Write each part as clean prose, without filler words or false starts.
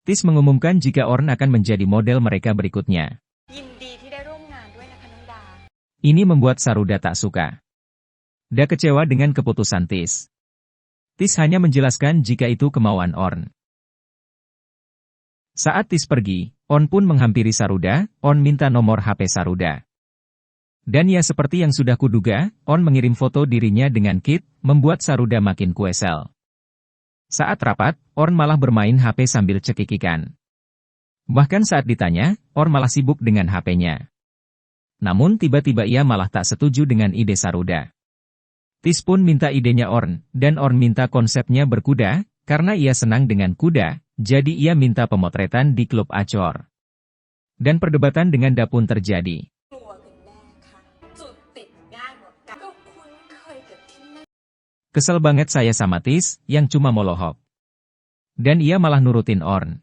Tis mengumumkan jika Orn akan menjadi model mereka berikutnya. ยินดีที่ได้ร่วมงานด้วยนะคะน้องดา Ini membuat Saruda tak suka. Da kecewa dengan keputusan Tis. Tis hanya menjelaskan jika itu kemauan Orn. Saat Tis pergi, On pun menghampiri Saruda. On minta nomor HP Saruda. Dan ya seperti yang sudah kuduga, On mengirim foto dirinya dengan Kit, membuat Saruda makin kuesel. Saat rapat, On malah bermain HP sambil cekikikan. Bahkan saat ditanya, On malah sibuk dengan HP-nya. Namun tiba-tiba ia malah tak setuju dengan ide Saruda. Tis pun minta idenya Orn, dan Orn minta konsepnya berkuda, karena ia senang dengan kuda, jadi ia minta pemotretan di klub Acor. Dan perdebatan dengan Da pun terjadi. กลัวกันแน่ค่ะจุดติดง่ายกว่ากันก็คุ้นเคยกับที่นั่น Kesel banget saya sama Tis, yang cuma molohok. Dan ia malah nurutin Orn.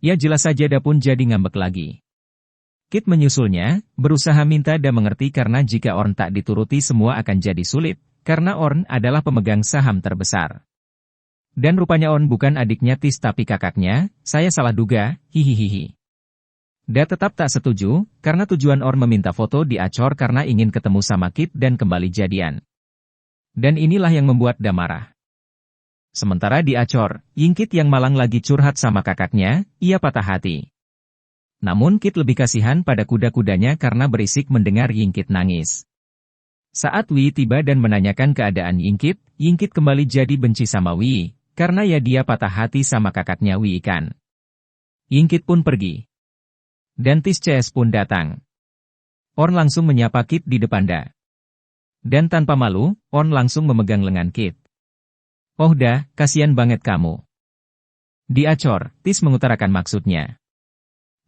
Ya jelas saja Da pun jadi ngambek lagi. Kit menyusulnya, berusaha minta Da mengerti karena jika Orn tak dituruti semua akan jadi sulit, karena Orn adalah pemegang saham terbesar. Dan rupanya Orn bukan adiknya Tis tapi kakaknya, saya salah duga, hihihihi. Da tetap tak setuju, karena tujuan Orn meminta foto di Acor karena ingin ketemu sama Kit dan kembali jadian. Dan inilah yang membuat Da marah. Sementara di Acor, Yingkit yang malang lagi curhat sama kakaknya, ia patah hati. Namun Kit lebih kasihan pada kuda-kudanya karena berisik mendengar Yingkit nangis. Saat Wi tiba dan menanyakan keadaan Yingkit, Yingkit kembali jadi benci sama Wi, karena ya dia patah hati sama kakaknya Wi kan. Yingkit pun pergi. Dan Tis CS pun datang. Orn langsung menyapa Kit di depan Da. Dan tanpa malu, Orn langsung memegang lengan Kit. Oh Da, kasihan banget kamu. Di Acor, Tis mengutarakan maksudnya.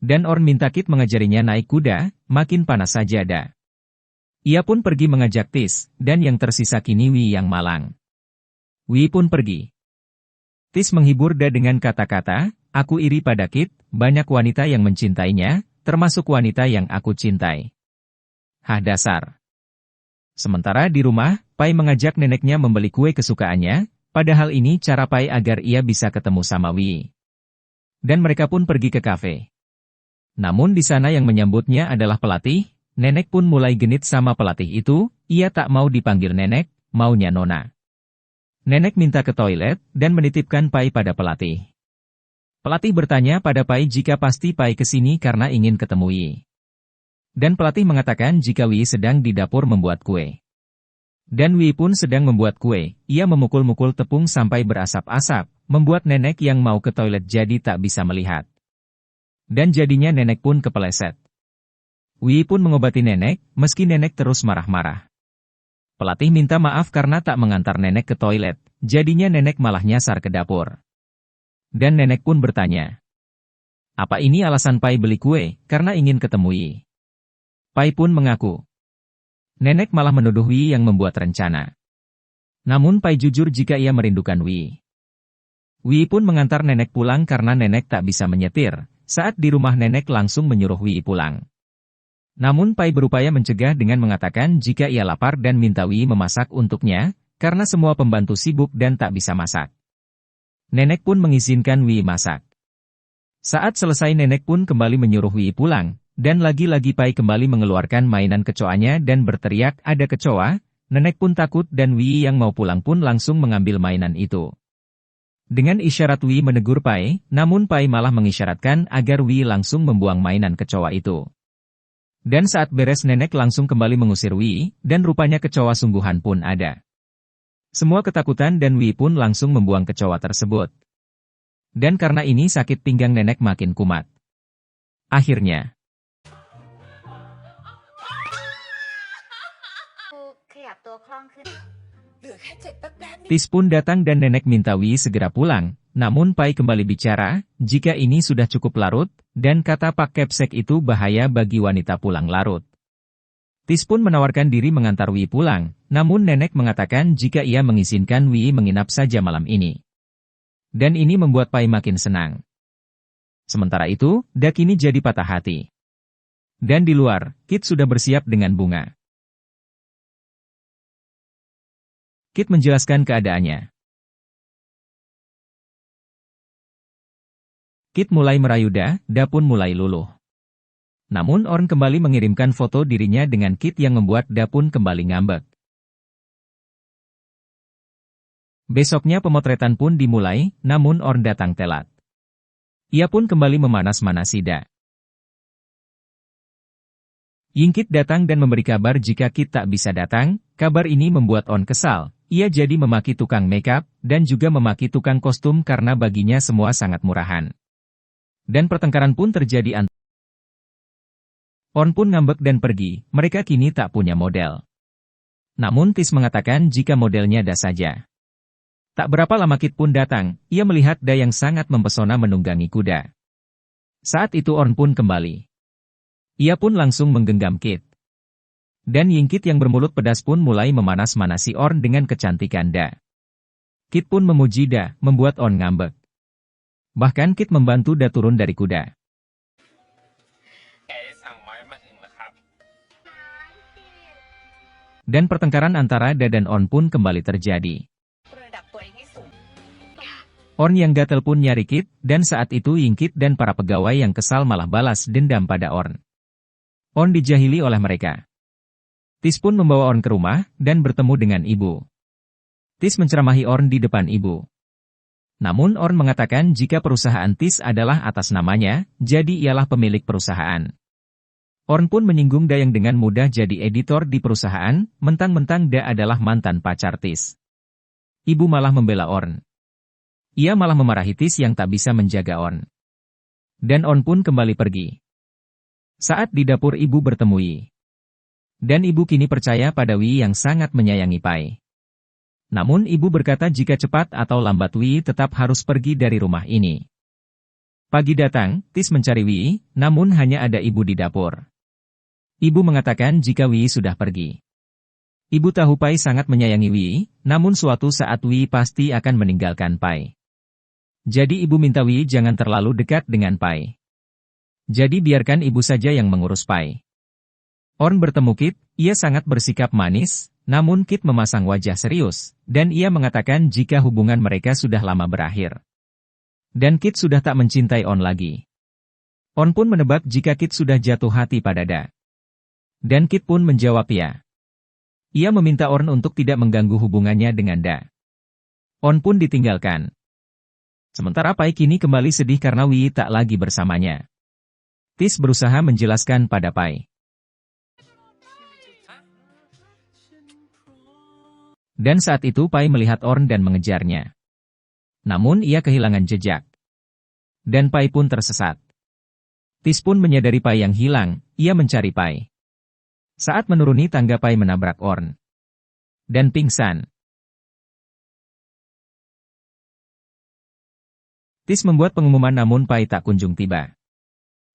Dan Orn minta Kit mengajarinya naik kuda, makin panas saja Da. Ia pun pergi mengajak Tis, dan yang tersisa kini Wi yang malang. Wi pun pergi. Tis menghibur Da dengan kata-kata, aku iri pada Kit, banyak wanita yang mencintainya, termasuk wanita yang aku cintai. Hah dasar. Sementara di rumah, Pai mengajak neneknya membeli kue kesukaannya, padahal ini cara Pai agar ia bisa ketemu sama Wi. Dan mereka pun pergi ke kafe. Namun di sana yang menyambutnya adalah pelatih, nenek pun mulai genit sama pelatih itu, ia tak mau dipanggil nenek, maunya nona. Nenek minta ke toilet, dan menitipkan Pai pada pelatih. Pelatih bertanya pada Pai jika pasti Pai kesini karena ingin ketemu Wi. Dan pelatih mengatakan jika Wi sedang di dapur membuat kue. Dan Wi pun sedang membuat kue, ia memukul-mukul tepung sampai berasap-asap, membuat nenek yang mau ke toilet jadi tak bisa melihat. Dan jadinya nenek pun kepeleset. Wi pun mengobati nenek, meski nenek terus marah-marah. Pelatih minta maaf karena tak mengantar nenek ke toilet, jadinya nenek malah nyasar ke dapur. Dan nenek pun bertanya. Apa ini alasan Pai beli kue, karena ingin ketemu Wi? Pai pun mengaku. Nenek malah menuduh Wi yang membuat rencana. Namun Pai jujur jika ia merindukan Wi. Wi pun mengantar nenek pulang karena nenek tak bisa menyetir. Saat di rumah nenek langsung menyuruh Wi pulang. Namun Pai berupaya mencegah dengan mengatakan jika ia lapar dan minta Wi memasak untuknya, karena semua pembantu sibuk dan tak bisa masak. Nenek pun mengizinkan Wi masak. Saat selesai nenek pun kembali menyuruh Wi pulang, dan lagi-lagi Pai kembali mengeluarkan mainan kecoanya dan berteriak ada kecoa, nenek pun takut dan Wi yang mau pulang pun langsung mengambil mainan itu. Dengan isyarat Wi menegur Pai, namun Pai malah mengisyaratkan agar Wi langsung membuang mainan kecoa itu. Dan saat beres nenek langsung kembali mengusir Wi, dan rupanya kecoa sungguhan pun ada. Semua ketakutan dan Wi pun langsung membuang kecoa tersebut. Dan karena ini sakit pinggang nenek makin kumat. Akhirnya, ขยับตัวคล่องขึ้นเหลือแค่เจ็บแป๊บๆนี่ Tis pun datang dan nenek minta Wi segera pulang, namun Pai kembali bicara, jika ini sudah cukup larut, dan kata Pak Kepsek itu bahaya bagi wanita pulang larut. Tis pun menawarkan diri mengantar Wi pulang, namun nenek mengatakan jika ia mengizinkan Wi menginap saja malam ini. Dan ini membuat Pai makin senang. Sementara itu, Da kini jadi patah hati. Dan di luar, Kit sudah bersiap dengan bunga. Kit menjelaskan keadaannya. Kit mulai merayu Da pun mulai luluh. Namun Orn kembali mengirimkan foto dirinya dengan Kit yang membuat Da pun kembali ngambek. Besoknya pemotretan pun dimulai, namun Orn datang telat. Ia pun kembali memanas-manasi Da. Yingkit datang dan memberi kabar jika Kit tak bisa datang. Kabar ini membuat Orn kesal. Ia jadi memaki tukang makeup, dan juga memaki tukang kostum karena baginya semua sangat murahan. Dan pertengkaran pun terjadi antara. Orn pun ngambek dan pergi, mereka kini tak punya model. Namun Tis mengatakan jika modelnya Da saja. Tak berapa lama Kit pun datang, ia melihat Da yang sangat mempesona menunggangi kuda. Saat itu Orn pun kembali. Ia pun langsung menggenggam Kit. Dan Yingkit yang bermulut pedas pun mulai memanas-manasi Orn dengan kecantikan Da. Kit pun memuji Da, membuat Orn ngambek. Bahkan Kit membantu Da turun dari kuda. Dan pertengkaran antara Da dan Orn pun kembali terjadi. Orn yang gatel pun nyari Kit, dan saat itu Yingkit dan para pegawai yang kesal malah balas dendam pada Orn. Orn dijahili oleh mereka. Tis pun membawa Orn ke rumah, dan bertemu dengan ibu. Tis menceramahi Orn di depan ibu. Namun Orn mengatakan jika perusahaan Tis adalah atas namanya, jadi ialah pemilik perusahaan. Orn pun menyinggung Da yang dengan mudah jadi editor di perusahaan, mentang-mentang Da adalah mantan pacar Tis. Ibu malah membela Orn. Ia malah memarahi Tis yang tak bisa menjaga Orn. Dan Orn pun kembali pergi. Saat di dapur ibu bertemu Yi. Dan ibu kini percaya pada Wi yang sangat menyayangi Pai. Namun ibu berkata jika cepat atau lambat Wi tetap harus pergi dari rumah ini. Pagi datang, Tis mencari Wi, namun hanya ada ibu di dapur. Ibu mengatakan jika Wi sudah pergi. Ibu tahu Pai sangat menyayangi Wi, namun suatu saat Wi pasti akan meninggalkan Pai. Jadi ibu minta Wi jangan terlalu dekat dengan Pai. Jadi biarkan ibu saja yang mengurus Pai. Orn bertemu Kit, ia sangat bersikap manis, namun Kit memasang wajah serius, dan ia mengatakan jika hubungan mereka sudah lama berakhir. Dan Kit sudah tak mencintai Orn lagi. Orn pun menebak jika Kit sudah jatuh hati pada Da. Dan Kit pun menjawab ya. Ia meminta Orn untuk tidak mengganggu hubungannya dengan Da. Orn pun ditinggalkan. Sementara Pai kini kembali sedih karena Wi tak lagi bersamanya. Tis berusaha menjelaskan pada Pai. Dan saat itu Pai melihat Orn dan mengejarnya. Namun ia kehilangan jejak. Dan Pai pun tersesat. Tis pun menyadari Pai yang hilang, ia mencari Pai. Saat menuruni tangga Pai menabrak Orn. Dan pingsan. Tis membuat pengumuman namun Pai tak kunjung tiba.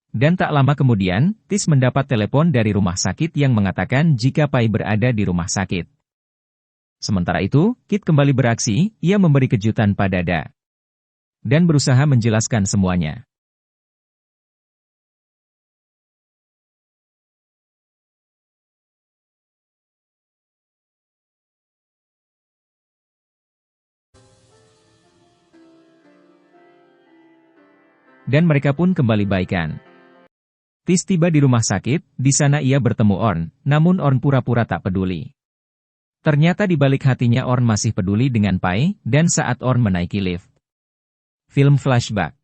Dan tak lama kemudian, Tis mendapat telepon dari rumah sakit yang mengatakan jika Pai berada di rumah sakit. Sementara itu, Kit kembali beraksi, ia memberi kejutan pada Da. Dan berusaha menjelaskan semuanya. Dan mereka pun kembali baikan. Tis tiba di rumah sakit, di sana ia bertemu Orn, namun Orn pura-pura tak peduli. Ternyata di balik hatinya Orn masih peduli dengan Pai, dan saat Orn menaiki lift. Film flashback.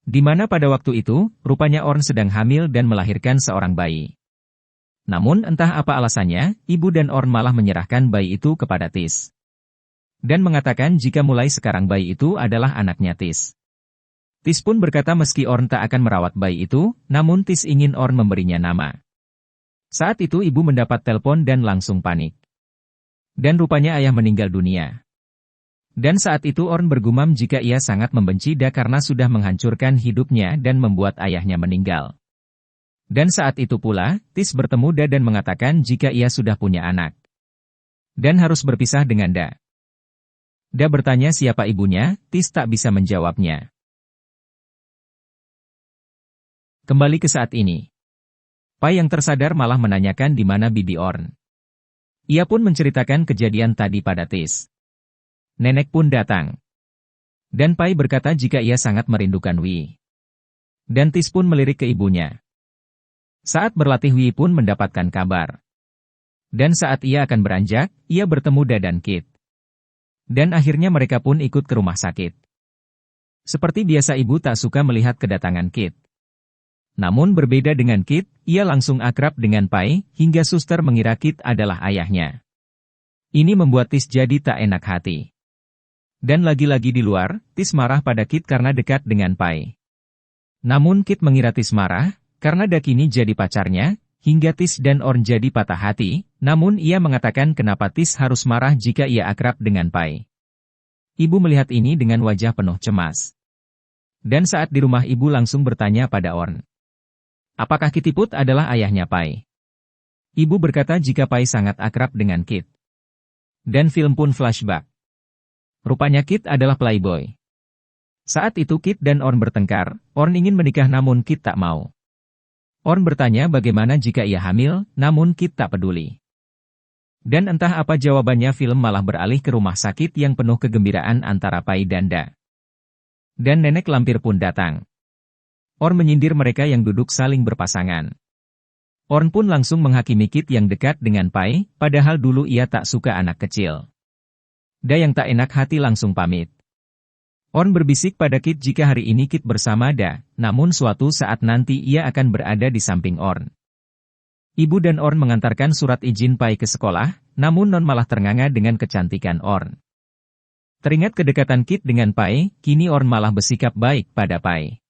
Di mana pada waktu itu, rupanya Orn sedang hamil dan melahirkan seorang bayi. Namun entah apa alasannya, ibu dan Orn malah menyerahkan bayi itu kepada Tis. Dan mengatakan jika mulai sekarang bayi itu adalah anaknya Tis. Tis pun berkata meski Orn tak akan merawat bayi itu, namun Tis ingin Orn memberinya nama. Saat itu ibu mendapat telepon dan langsung panik. Dan rupanya ayah meninggal dunia. Dan saat itu Orn bergumam jika ia sangat membenci Da karena sudah menghancurkan hidupnya dan membuat ayahnya meninggal. Dan saat itu pula, Tis bertemu Da dan mengatakan jika ia sudah punya anak. Dan harus berpisah dengan Da. Da bertanya siapa ibunya, Tis tak bisa menjawabnya. Kembali ke saat ini. Pai yang tersadar malah menanyakan di mana bibi Orn. Ia pun menceritakan kejadian tadi pada Tis. Nenek pun datang. Dan Pai berkata jika ia sangat merindukan Wi. Dan Tis pun melirik ke ibunya. Saat berlatih Wei pun mendapatkan kabar. Dan saat ia akan beranjak, ia bertemu Da dan Kit. Dan akhirnya mereka pun ikut ke rumah sakit. Seperti biasa ibu tak suka melihat kedatangan Kit. Namun berbeda dengan Kit, ia langsung akrab dengan Pai, hingga suster mengira Kit adalah ayahnya. Ini membuat Tis jadi tak enak hati. Dan lagi-lagi di luar, Tis marah pada Kit karena dekat dengan Pai. Namun Kit mengira Tis marah, karena Da kini jadi pacarnya, hingga Tis dan Orn jadi patah hati, namun ia mengatakan kenapa Tis harus marah jika ia akrab dengan Pai. Ibu melihat ini dengan wajah penuh cemas. Dan saat di rumah ibu langsung bertanya pada Orn. Apakah Kitiput adalah ayahnya Pai? Ibu berkata jika Pai sangat akrab dengan Kit. Dan film pun flashback. Rupanya Kit adalah playboy. Saat itu Kit dan Orn bertengkar, Orn ingin menikah namun Kit tak mau. Orn bertanya bagaimana jika ia hamil, namun Kit tak peduli. Dan entah apa jawabannya film malah beralih ke rumah sakit yang penuh kegembiraan antara Pai dan Da. Dan nenek lampir pun datang. Orn menyindir mereka yang duduk saling berpasangan. Orn pun langsung menghakimi Kit yang dekat dengan Pai, padahal dulu ia tak suka anak kecil. Da yang tak enak hati langsung pamit. Orn berbisik pada Kit jika hari ini Kit bersama Da, namun suatu saat nanti ia akan berada di samping Orn. Ibu dan Orn mengantarkan surat izin Pai ke sekolah, namun Non malah ternganga dengan kecantikan Orn. Teringat kedekatan Kit dengan Pai, kini Orn malah bersikap baik pada Pai.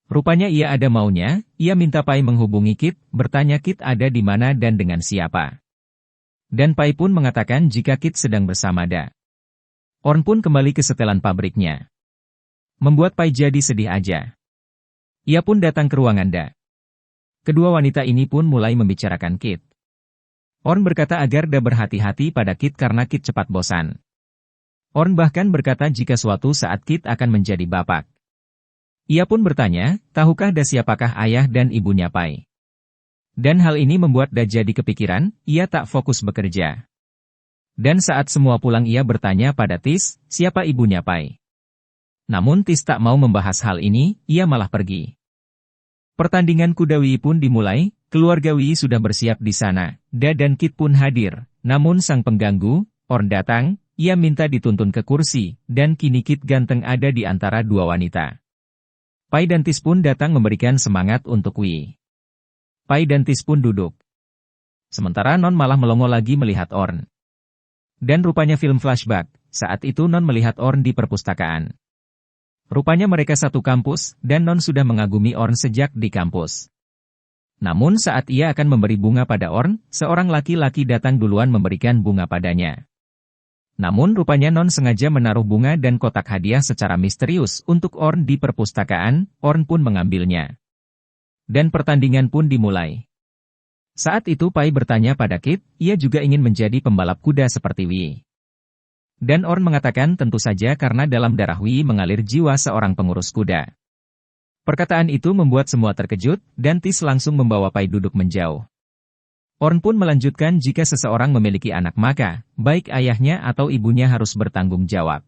Rupanya ia ada maunya, ia minta Pai menghubungi Kit, bertanya Kit ada di mana dan dengan siapa. Dan Pai pun mengatakan jika Kit sedang bersama Da. Orn pun kembali ke setelan pabriknya. Membuat Pai jadi sedih aja. Ia pun datang ke ruangan Da. Kedua wanita ini pun mulai membicarakan Kit. Orn berkata agar Da berhati-hati pada Kit karena Kit cepat bosan. Orn bahkan berkata jika suatu saat Kit akan menjadi bapak. Ia pun bertanya, tahukah Da siapakah ayah dan ibunya Pai? Dan hal ini membuat Da jadi kepikiran, ia tak fokus bekerja. Dan saat semua pulang ia bertanya pada Tis, siapa ibunya Pai? Namun Tis tak mau membahas hal ini, ia malah pergi. Pertandingan kuda Wei pun dimulai, keluarga Wei sudah bersiap di sana, Da dan Kit pun hadir, namun sang pengganggu, Orn datang, ia minta dituntun ke kursi, dan kini Kit ganteng ada di antara dua wanita. Pai dan Tis pun datang memberikan semangat untuk Wei. Pai dan Tis pun duduk. Sementara Non malah melongo lagi melihat Orn. Dan rupanya film flashback, saat itu Non melihat Orn di perpustakaan. Rupanya mereka satu kampus, dan Non sudah mengagumi Orn sejak di kampus. Namun saat ia akan memberi bunga pada Orn, seorang laki-laki datang duluan memberikan bunga padanya. Namun rupanya Non sengaja menaruh bunga dan kotak hadiah secara misterius untuk Orn di perpustakaan, Orn pun mengambilnya. Dan pertandingan pun dimulai. Saat itu Pai bertanya pada Kit, ia juga ingin menjadi pembalap kuda seperti Wei. Dan Orn mengatakan tentu saja karena dalam darah Wei mengalir jiwa seorang pengurus kuda. Perkataan itu membuat semua terkejut, dan Tis langsung membawa Pai duduk menjauh. Orn pun melanjutkan jika seseorang memiliki anak maka, baik ayahnya atau ibunya harus bertanggung jawab.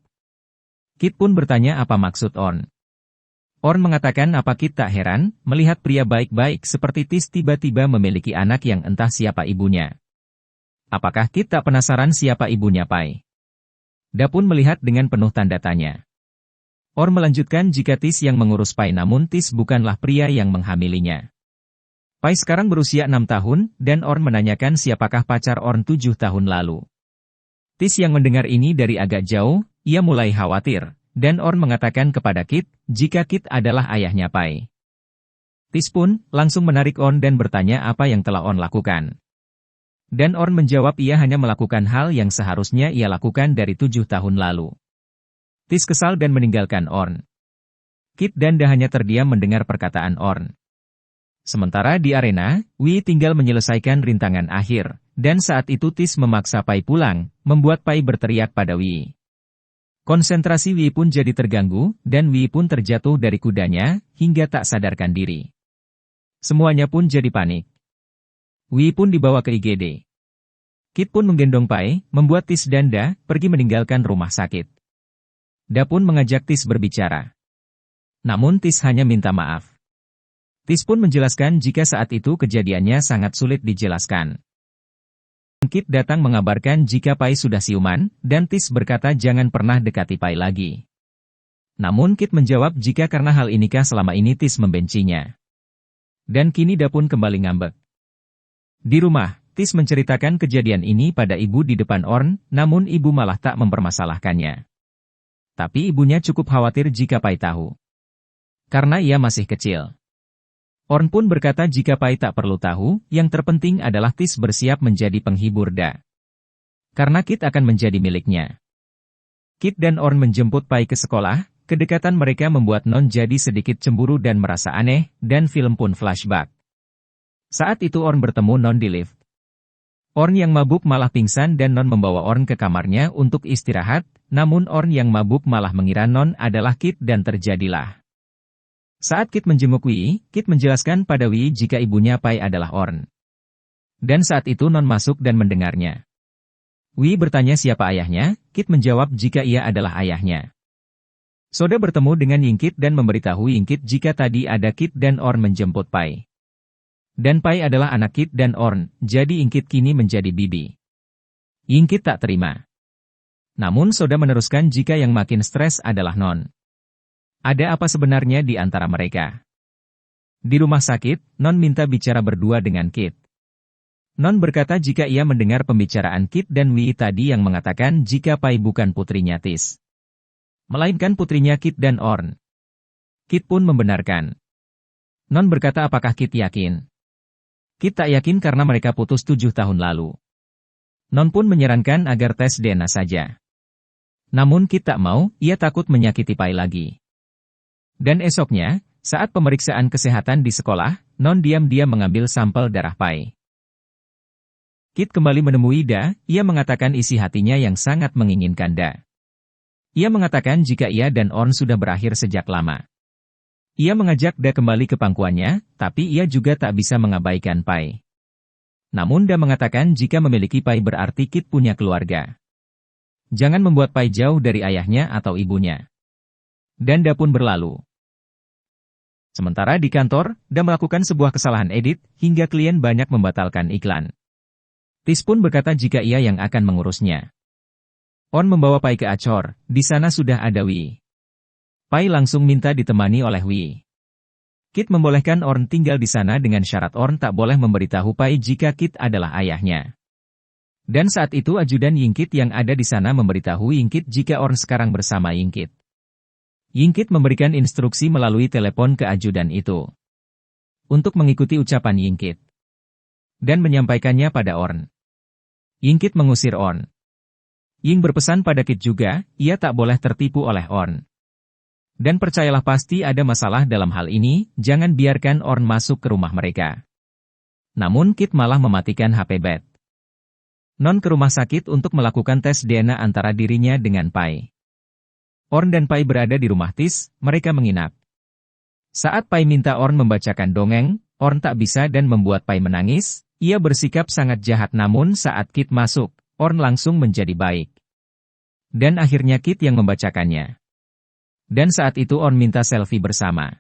Kit pun bertanya apa maksud Orn. Orn mengatakan apa Kit tak heran, melihat pria baik-baik seperti Tis tiba-tiba memiliki anak yang entah siapa ibunya. Apakah Kit tak penasaran siapa ibunya Pai? Da pun melihat dengan penuh tanda tanya. Orn melanjutkan jika Tis yang mengurus Pai namun Tis bukanlah pria yang menghamilinya. Pai sekarang berusia 6 tahun, dan Orn menanyakan siapakah pacar Orn 7 tahun lalu. Tis yang mendengar ini dari agak jauh, ia mulai khawatir, dan Orn mengatakan kepada Kit, jika Kit adalah ayahnya Pai. Tis pun langsung menarik Orn dan bertanya apa yang telah Orn lakukan. Dan Orn menjawab ia hanya melakukan hal yang seharusnya ia lakukan dari 7 tahun lalu. Tis kesal dan meninggalkan Orn. Kit dan Da hanya terdiam mendengar perkataan Orn. Sementara di arena, Wei tinggal menyelesaikan rintangan akhir, dan saat itu Tis memaksa Pai pulang, membuat Pai berteriak pada Wei. Konsentrasi Wei pun jadi terganggu, dan Wei pun terjatuh dari kudanya, hingga tak sadarkan diri. Semuanya pun jadi panik. Wei pun dibawa ke IGD. Kit pun menggendong Pai, membuat Tis dan Da pergi meninggalkan rumah sakit. Da pun mengajak Tis berbicara. Namun Tis hanya minta maaf. Tis pun menjelaskan jika saat itu kejadiannya sangat sulit dijelaskan. Kit datang mengabarkan jika Pai sudah siuman, dan Tis berkata jangan pernah dekati Pai lagi. Namun Kit menjawab jika karena hal inikah selama ini Tis membencinya. Dan kini Da pun kembali ngambek. Di rumah, Tis menceritakan kejadian ini pada ibu di depan Orn, namun ibu malah tak mempermasalahkannya. Tapi ibunya cukup khawatir jika Pai tahu. Karena ia masih kecil. Orn pun berkata jika Pai tak perlu tahu, yang terpenting adalah Tis bersiap menjadi penghibur Da. Karena Kit akan menjadi miliknya. Kit dan Orn menjemput Pai ke sekolah, kedekatan mereka membuat Non jadi sedikit cemburu dan merasa aneh, dan film pun flashback. Saat itu Orn bertemu Non di lift. Orn yang mabuk malah pingsan dan Non membawa Orn ke kamarnya untuk istirahat, namun Orn yang mabuk malah mengira Non adalah Kit dan terjadilah. Saat Kit menjenguk Wii, Kit menjelaskan pada Wii jika ibunya Pai adalah Orn. Dan saat itu Non masuk dan mendengarnya. Wii bertanya siapa ayahnya, Kit menjawab jika ia adalah ayahnya. Soda bertemu dengan Yingkit dan memberitahu Yingkit jika tadi ada Kit dan Orn menjemput Pai. Dan Pai adalah anak Kit dan Orn, jadi Yingkit kini menjadi bibi. Yingkit tak terima. Namun Soda meneruskan jika yang makin stres adalah Non. Ada apa sebenarnya di antara mereka? Di rumah sakit, Non minta bicara berdua dengan Kit. Non berkata jika ia mendengar pembicaraan Kit dan Wii tadi yang mengatakan jika Pai bukan putrinya Tis, melainkan putrinya Kit dan Orn. Kit pun membenarkan. Non berkata apakah Kit yakin? Kit tak yakin karena mereka putus 7 tahun lalu. Non pun menyarankan agar tes DNA saja. Namun Kit tak mau, ia takut menyakiti Pai lagi. Dan esoknya, saat pemeriksaan kesehatan di sekolah, Non diam-diam mengambil sampel darah Pai. Kit kembali menemui Da, ia mengatakan isi hatinya yang sangat menginginkan Da. Ia mengatakan jika ia dan Orn sudah berakhir sejak lama. Ia mengajak Da kembali ke pangkuannya, tapi ia juga tak bisa mengabaikan Pai. Namun Da mengatakan jika memiliki Pai berarti Kit punya keluarga. Jangan membuat Pai jauh dari ayahnya atau ibunya. Dan Da pun berlalu. Sementara di kantor, Da melakukan sebuah kesalahan edit, hingga klien banyak membatalkan iklan. Tis pun berkata jika ia yang akan mengurusnya. Orn membawa Pai ke Achor, di sana sudah ada Wii. Pai langsung minta ditemani oleh Wii. Kit membolehkan Orn tinggal di sana dengan syarat Orn tak boleh memberitahu Pai jika Kit adalah ayahnya. Dan saat itu ajudan Yingkit yang ada di sana memberitahu Yingkit jika Orn sekarang bersama Yingkit. Yingkit memberikan instruksi melalui telepon ke ajudan itu. Untuk mengikuti ucapan Yingkit. Dan menyampaikannya pada Orn. Yingkit mengusir Orn. Ying berpesan pada Kit juga, ia tak boleh tertipu oleh Orn. Dan percayalah pasti ada masalah dalam hal ini, jangan biarkan Orn masuk ke rumah mereka. Namun Kit malah mematikan HP Beth. Non ke rumah sakit untuk melakukan tes DNA antara dirinya dengan Pai. Orn dan Pai berada di rumah Tis, mereka menginap. Saat Pai minta Orn membacakan dongeng, Orn tak bisa dan membuat Pai menangis, ia bersikap sangat jahat namun saat Kit masuk, Orn langsung menjadi baik. Dan akhirnya Kit yang membacakannya. Dan saat itu Orn minta selfie bersama.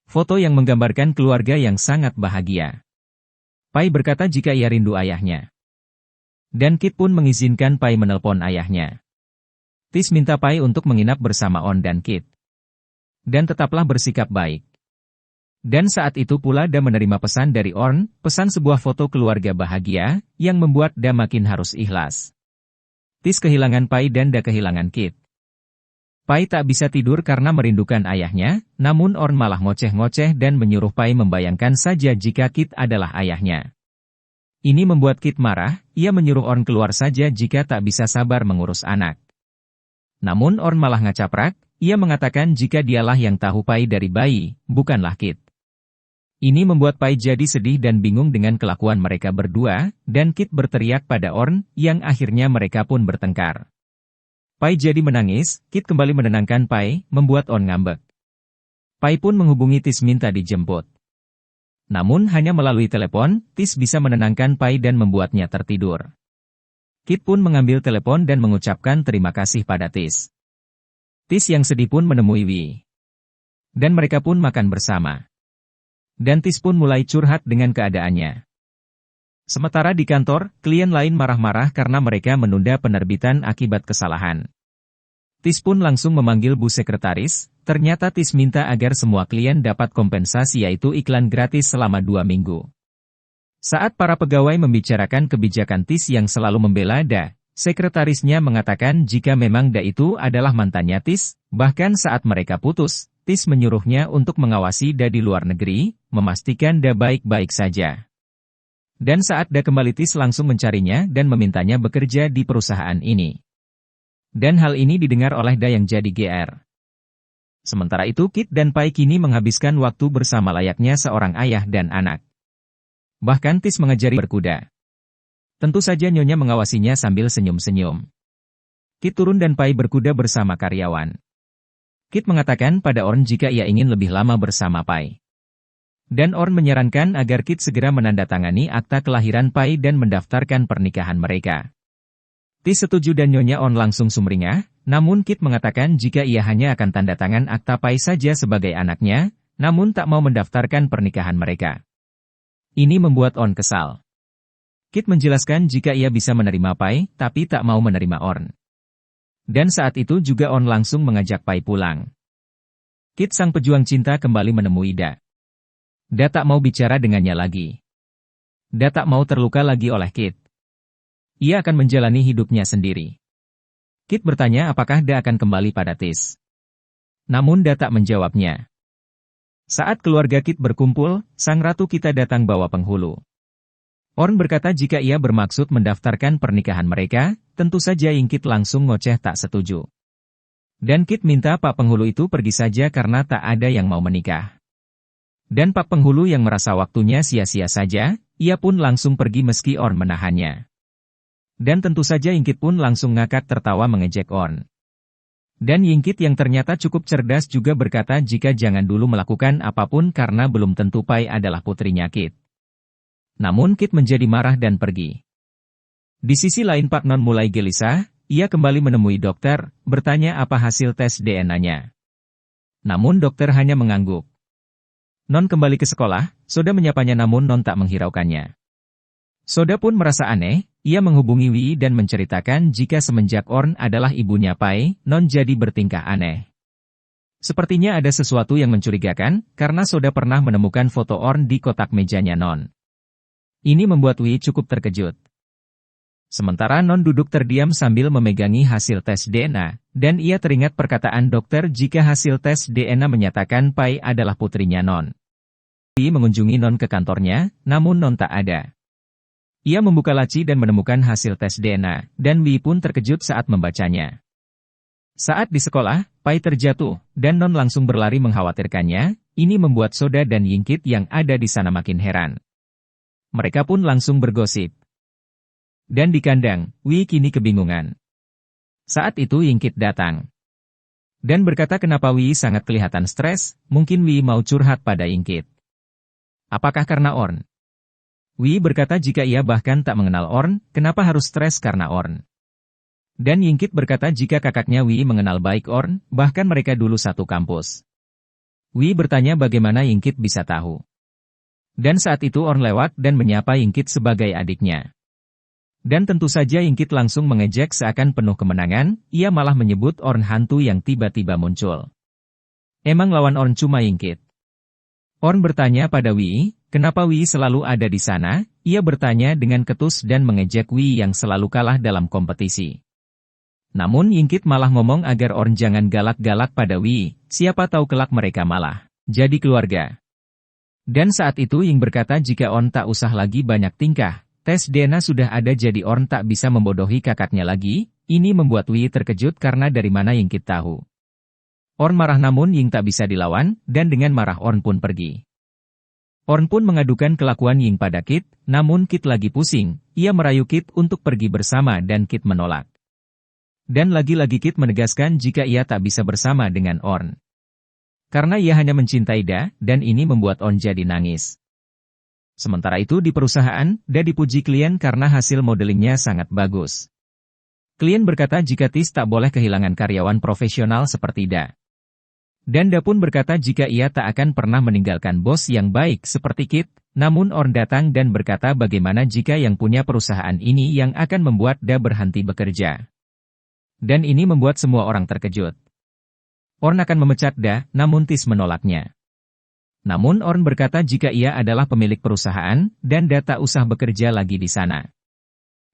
Foto yang menggambarkan keluarga yang sangat bahagia. Pai berkata jika ia rindu ayahnya. Dan Kit pun mengizinkan Pai menelpon ayahnya. Tis minta Pai untuk menginap bersama Orn dan Kit. Dan tetaplah bersikap baik. Dan saat itu pula Da menerima pesan dari Orn, pesan sebuah foto keluarga bahagia, yang membuat Da makin harus ikhlas. Tis kehilangan Pai dan Da kehilangan Kit. Pai tak bisa tidur karena merindukan ayahnya, namun Orn malah ngoceh-ngoceh dan menyuruh Pai membayangkan saja jika Kit adalah ayahnya. Ini membuat Kit marah, ia menyuruh Orn keluar saja jika tak bisa sabar mengurus anak. Namun Orn malah ngacaprak, ia mengatakan jika dialah yang tahu Pai dari bayi, bukanlah Kit. Ini membuat Pai jadi sedih dan bingung dengan kelakuan mereka berdua, dan Kit berteriak pada Orn, yang akhirnya mereka pun bertengkar. Pai jadi menangis, Kit kembali menenangkan Pai, membuat Orn ngambek. Pai pun menghubungi Tis minta dijemput. Namun hanya melalui telepon, Tis bisa menenangkan Pai dan membuatnya tertidur. Kit pun mengambil telepon dan mengucapkan terima kasih pada Tis. Tis yang sedih pun menemui Wii. Dan mereka pun makan bersama. Dan Tis pun mulai curhat dengan keadaannya. Sementara di kantor, klien lain marah-marah karena mereka menunda penerbitan akibat kesalahan. Tis pun langsung memanggil Bu Sekretaris, ternyata Tis minta agar semua klien dapat kompensasi yaitu iklan gratis selama 2 minggu. Saat para pegawai membicarakan kebijakan Tis yang selalu membela Da, sekretarisnya mengatakan jika memang Da itu adalah mantannya Tis, bahkan saat mereka putus, Tis menyuruhnya untuk mengawasi Da di luar negeri, memastikan Da baik-baik saja. Dan saat Da kembali Tis langsung mencarinya dan memintanya bekerja di perusahaan ini. Dan hal ini didengar oleh Da yang jadi GR. Sementara itu Kit dan Pai kini menghabiskan waktu bersama layaknya seorang ayah dan anak. Bahkan Tis mengajari berkuda. Tentu saja Nyonya mengawasinya sambil senyum-senyum. Kit turun dan Pai berkuda bersama karyawan. Kit mengatakan pada Orn jika ia ingin lebih lama bersama Pai. Dan Orn menyarankan agar Kit segera menandatangani akta kelahiran Pai dan mendaftarkan pernikahan mereka. Tis setuju dan Nyonya Orn langsung sumringah, namun Kit mengatakan jika ia hanya akan tanda tangan akta Pai saja sebagai anaknya, namun tak mau mendaftarkan pernikahan mereka. Ini membuat Orn kesal. Kit menjelaskan jika ia bisa menerima Pai, tapi tak mau menerima Orn. Dan saat itu juga Orn langsung mengajak Pai pulang. Kit sang pejuang cinta kembali menemui Da. Da tak mau bicara dengannya lagi. Da tak mau terluka lagi oleh Kit. Ia akan menjalani hidupnya sendiri. Kit bertanya apakah Da akan kembali pada Tis. Namun Da tak menjawabnya. Saat keluarga Kit berkumpul, sang ratu kita datang bawa penghulu. Orn berkata jika ia bermaksud mendaftarkan pernikahan mereka, tentu saja Kit langsung ngoceh tak setuju. Dan Kit minta Pak Penghulu itu pergi saja karena tak ada yang mau menikah. Dan Pak Penghulu yang merasa waktunya sia-sia saja, ia pun langsung pergi meski Orn menahannya. Dan tentu saja Kit pun langsung ngakak tertawa mengejek Orn. Dan Kit yang ternyata cukup cerdas juga berkata jika jangan dulu melakukan apapun karena belum tentu Pai adalah putrinya Kit. Namun Kit menjadi marah dan pergi. Di sisi lain Pak Non mulai gelisah, ia kembali menemui dokter, bertanya apa hasil tes DNA-nya. Namun dokter hanya mengangguk. Non kembali ke sekolah, Soda menyapanya namun Non tak menghiraukannya. Soda pun merasa aneh, ia menghubungi Wi dan menceritakan jika semenjak Orn adalah ibunya Pai, Non jadi bertingkah aneh. Sepertinya ada sesuatu yang mencurigakan, karena Soda pernah menemukan foto Orn di kotak mejanya Non. Ini membuat Wi cukup terkejut. Sementara Non duduk terdiam sambil memegangi hasil tes DNA, dan ia teringat perkataan dokter jika hasil tes DNA menyatakan Pai adalah putrinya Non. Wi mengunjungi Non ke kantornya, namun Non tak ada. Ia membuka laci dan menemukan hasil tes DNA, dan Wi pun terkejut saat membacanya. Saat di sekolah, Pai terjatuh, dan Non langsung berlari mengkhawatirkannya, ini membuat Soda dan Kit yang ada di sana makin heran. Mereka pun langsung bergosip. Dan di kandang, Wi kini kebingungan. Saat itu Kit datang. Dan berkata kenapa Wi sangat kelihatan stres, mungkin Wi mau curhat pada Kit. Apakah karena Orn? Wi berkata jika ia bahkan tak mengenal Orn, kenapa harus stres karena Orn? Dan Kit berkata jika kakaknya Wi mengenal baik Orn, bahkan mereka dulu satu kampus. Wi bertanya bagaimana Kit bisa tahu. Dan saat itu Orn lewat dan menyapa Kit sebagai adiknya. Dan tentu saja Kit langsung mengejek seakan penuh kemenangan, ia malah menyebut Orn hantu yang tiba-tiba muncul. Emang lawan Orn cuma Kit? Orn bertanya pada Wi, kenapa Wi selalu ada di sana? Ia bertanya dengan ketus dan mengejek Wi yang selalu kalah dalam kompetisi. Namun Kit malah ngomong agar Orn jangan galak-galak pada Wi, siapa tahu kelak mereka malah jadi keluarga. Dan saat itu berkata jika Orn tak usah lagi banyak tingkah. Tes DNA sudah ada jadi Orn tak bisa membodohi kakaknya lagi, ini membuat Wi terkejut karena dari mana Kit tahu. Orn marah namun tak bisa dilawan, dan dengan marah Orn pun pergi. Orn pun mengadukan kelakuan pada Kit, namun Kit lagi pusing, ia merayu Kit untuk pergi bersama dan Kit menolak. Dan lagi-lagi Kit menegaskan jika ia tak bisa bersama dengan Orn. Karena ia hanya mencintai Da, dan ini membuat Orn jadi nangis. Sementara itu di perusahaan, Da dipuji klien karena hasil modelingnya sangat bagus. Klien berkata jika Tis tak boleh kehilangan karyawan profesional seperti Da. Dan Da pun berkata jika ia tak akan pernah meninggalkan bos yang baik seperti Kit, namun Orn datang dan berkata bagaimana jika yang punya perusahaan ini yang akan membuat Da berhenti bekerja. Dan ini membuat semua orang terkejut. Orn akan memecat Da, namun Tis menolaknya. Namun Orn berkata jika ia adalah pemilik perusahaan, dan Da tak usah bekerja lagi di sana.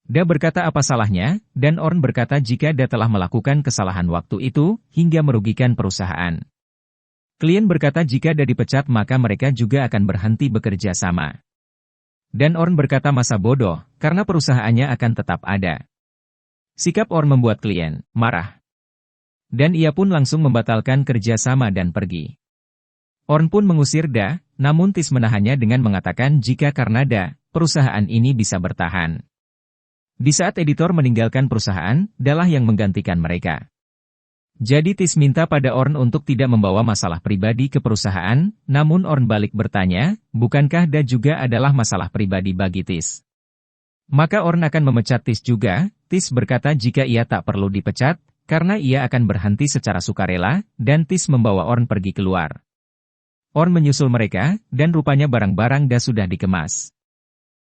Da berkata apa salahnya, dan Orn berkata jika Da telah melakukan kesalahan waktu itu, hingga merugikan perusahaan. Klien berkata jika Da dipecat maka mereka juga akan berhenti bekerja sama. Dan Orn berkata masa bodoh, karena perusahaannya akan tetap ada. Sikap Orn membuat klien marah. Dan ia pun langsung membatalkan kerjasama dan pergi. Orn pun mengusir Da, namun Tis menahannya dengan mengatakan jika karena Da, perusahaan ini bisa bertahan. Di saat editor meninggalkan perusahaan, Da lah yang menggantikan mereka. Jadi Tis minta pada Orn untuk tidak membawa masalah pribadi ke perusahaan, namun Orn balik bertanya, bukankah Da juga adalah masalah pribadi bagi Tis? Maka Orn akan memecat Tis juga. Tis berkata jika ia tak perlu dipecat, karena ia akan berhenti secara sukarela, dan Tis membawa Orn pergi keluar. Orn menyusul mereka, dan rupanya barang-barang Da sudah dikemas.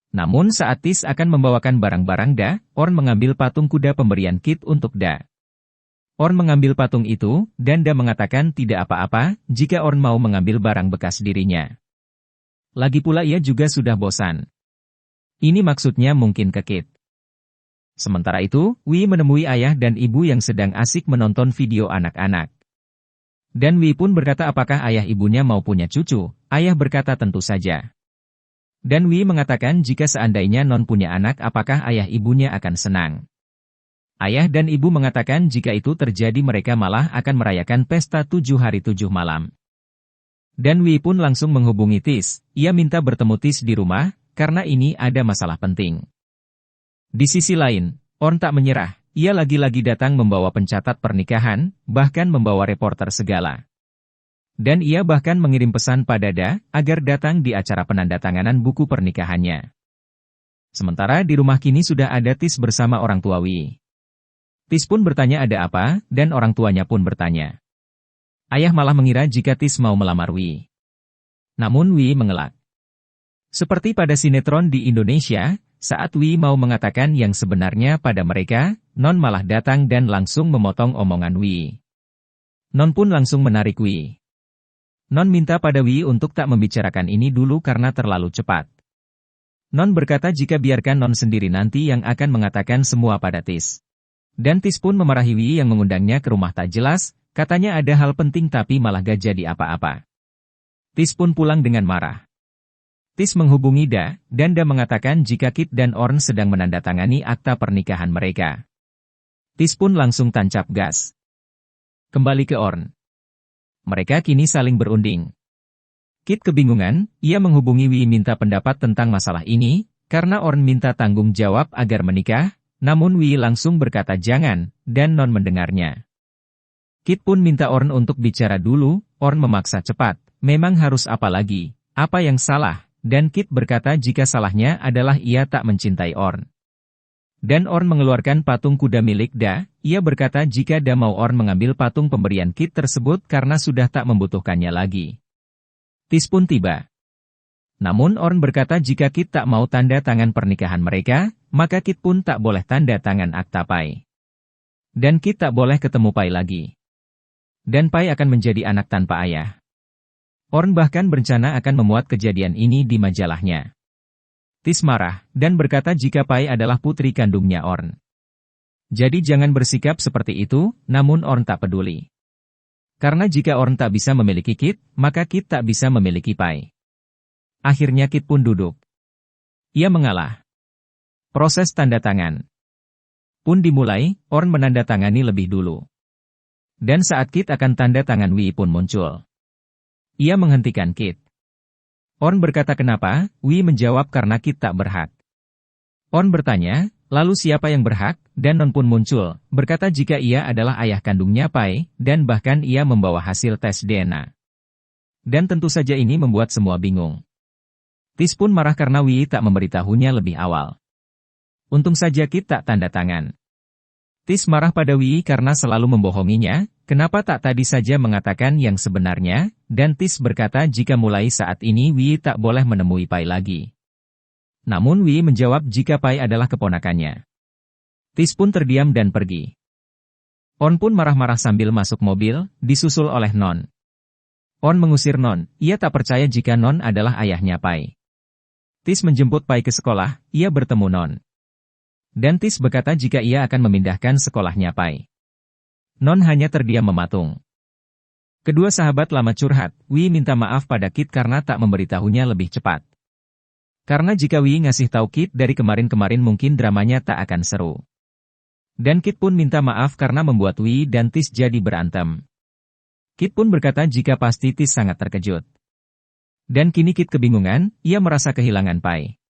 Namun saat Tis akan membawakan barang-barang Da, Orn mengambil patung kuda pemberian Kit untuk Da. Orn mengambil patung itu, dan Da mengatakan tidak apa-apa, jika Orn mau mengambil barang bekas dirinya. Lagi pula ia juga sudah bosan. Ini maksudnya mungkin ke Kit. Sementara itu, Wei menemui ayah dan ibu yang sedang asik menonton video anak-anak. Dan Wei pun berkata apakah ayah ibunya mau punya cucu, ayah berkata tentu saja. Dan Wei mengatakan jika seandainya Non punya anak apakah ayah ibunya akan senang. Ayah dan ibu mengatakan jika itu terjadi mereka malah akan merayakan pesta 7 hari 7 malam. Dan Wei pun langsung menghubungi Tis, ia minta bertemu Tis di rumah, karena ini ada masalah penting. Di sisi lain, Orn tak menyerah, ia lagi-lagi datang membawa pencatat pernikahan, bahkan membawa reporter segala. Dan ia bahkan mengirim pesan pada Da, agar datang di acara penandatanganan buku pernikahannya. Sementara di rumah kini sudah ada Tis bersama orang tua Wei. Tis pun bertanya ada apa, dan orang tuanya pun bertanya. Ayah malah mengira jika Tis mau melamar Wei. Namun Wei mengelak. Seperti pada sinetron di Indonesia, saat Wei mau mengatakan yang sebenarnya pada mereka, Non malah datang dan langsung memotong omongan Wei. Non pun langsung menarik Wei. Non minta pada Wei untuk tak membicarakan ini dulu karena terlalu cepat. Non berkata jika biarkan Non sendiri nanti yang akan mengatakan semua pada Tis. Dan Tis pun memarahi Wei yang mengundangnya ke rumah tak jelas, katanya ada hal penting tapi malah gak jadi apa-apa. Tis pun pulang dengan marah. Tis menghubungi Da, dan Da mengatakan jika Kit dan Orn sedang menandatangani akta pernikahan mereka. Tis pun langsung tancap gas. Kembali ke Orn. Mereka kini saling berunding. Kit kebingungan, ia menghubungi Wei minta pendapat tentang masalah ini, karena Orn minta tanggung jawab agar menikah, namun Wei langsung berkata jangan, dan Non mendengarnya. Kit pun minta Orn untuk bicara dulu, Orn memaksa cepat, memang harus apa lagi, apa yang salah, dan Kit berkata jika salahnya adalah ia tak mencintai Orn. Dan Orn mengeluarkan patung kuda milik Da, ia berkata jika Da mau Orn mengambil patung pemberian Kit tersebut karena sudah tak membutuhkannya lagi. Tis pun tiba. Namun Orn berkata jika Kit tak mau tanda tangan pernikahan mereka, maka Kit pun tak boleh tanda tangan akta Pai. Dan Kit tak boleh ketemu Pai lagi. Dan Pai akan menjadi anak tanpa ayah. Orn bahkan berencana akan memuat kejadian ini di majalahnya. Tis marah, dan berkata jika Pai adalah putri kandungnya Orn. Jadi jangan bersikap seperti itu, namun Orn tak peduli. Karena jika Orn tak bisa memiliki Kit, maka Kit tak bisa memiliki Pai. Akhirnya Kit pun duduk. Ia mengalah. Proses tanda tangan pun dimulai, Orn menandatangani lebih dulu. Dan saat Kit akan tanda tangan Wei pun muncul. Ia menghentikan Kit. Orn berkata kenapa, Wei menjawab karena Kit tak berhak. Orn bertanya, lalu siapa yang berhak, dan Non pun muncul, berkata jika ia adalah ayah kandungnya Pai, dan bahkan ia membawa hasil tes DNA. Dan tentu saja ini membuat semua bingung. Tis pun marah karena Wei tak memberitahunya lebih awal. Untung saja Kit tak tanda tangan. Tis marah pada Wei karena selalu membohonginya, kenapa tak tadi saja mengatakan yang sebenarnya, dan Tis berkata jika mulai saat ini Wei tak boleh menemui Pai lagi. Namun Wei menjawab jika Pai adalah keponakannya. Tis pun terdiam dan pergi. On pun marah-marah sambil masuk mobil, disusul oleh Non. On mengusir Non, ia tak percaya jika Non adalah ayahnya Pai. Tis menjemput Pai ke sekolah, ia bertemu Non. Dan Tis berkata jika ia akan memindahkan sekolahnya Pai. Non hanya terdiam mematung. Kedua sahabat lama curhat, Wei minta maaf pada Kit karena tak memberitahunya lebih cepat. Karena jika Wei ngasih tahu Kit dari kemarin-kemarin mungkin dramanya tak akan seru. Dan Kit pun minta maaf karena membuat Wei dan Tis jadi berantem. Kit pun berkata jika pasti Tis sangat terkejut. Dan kini Kit kebingungan, ia merasa kehilangan Pai.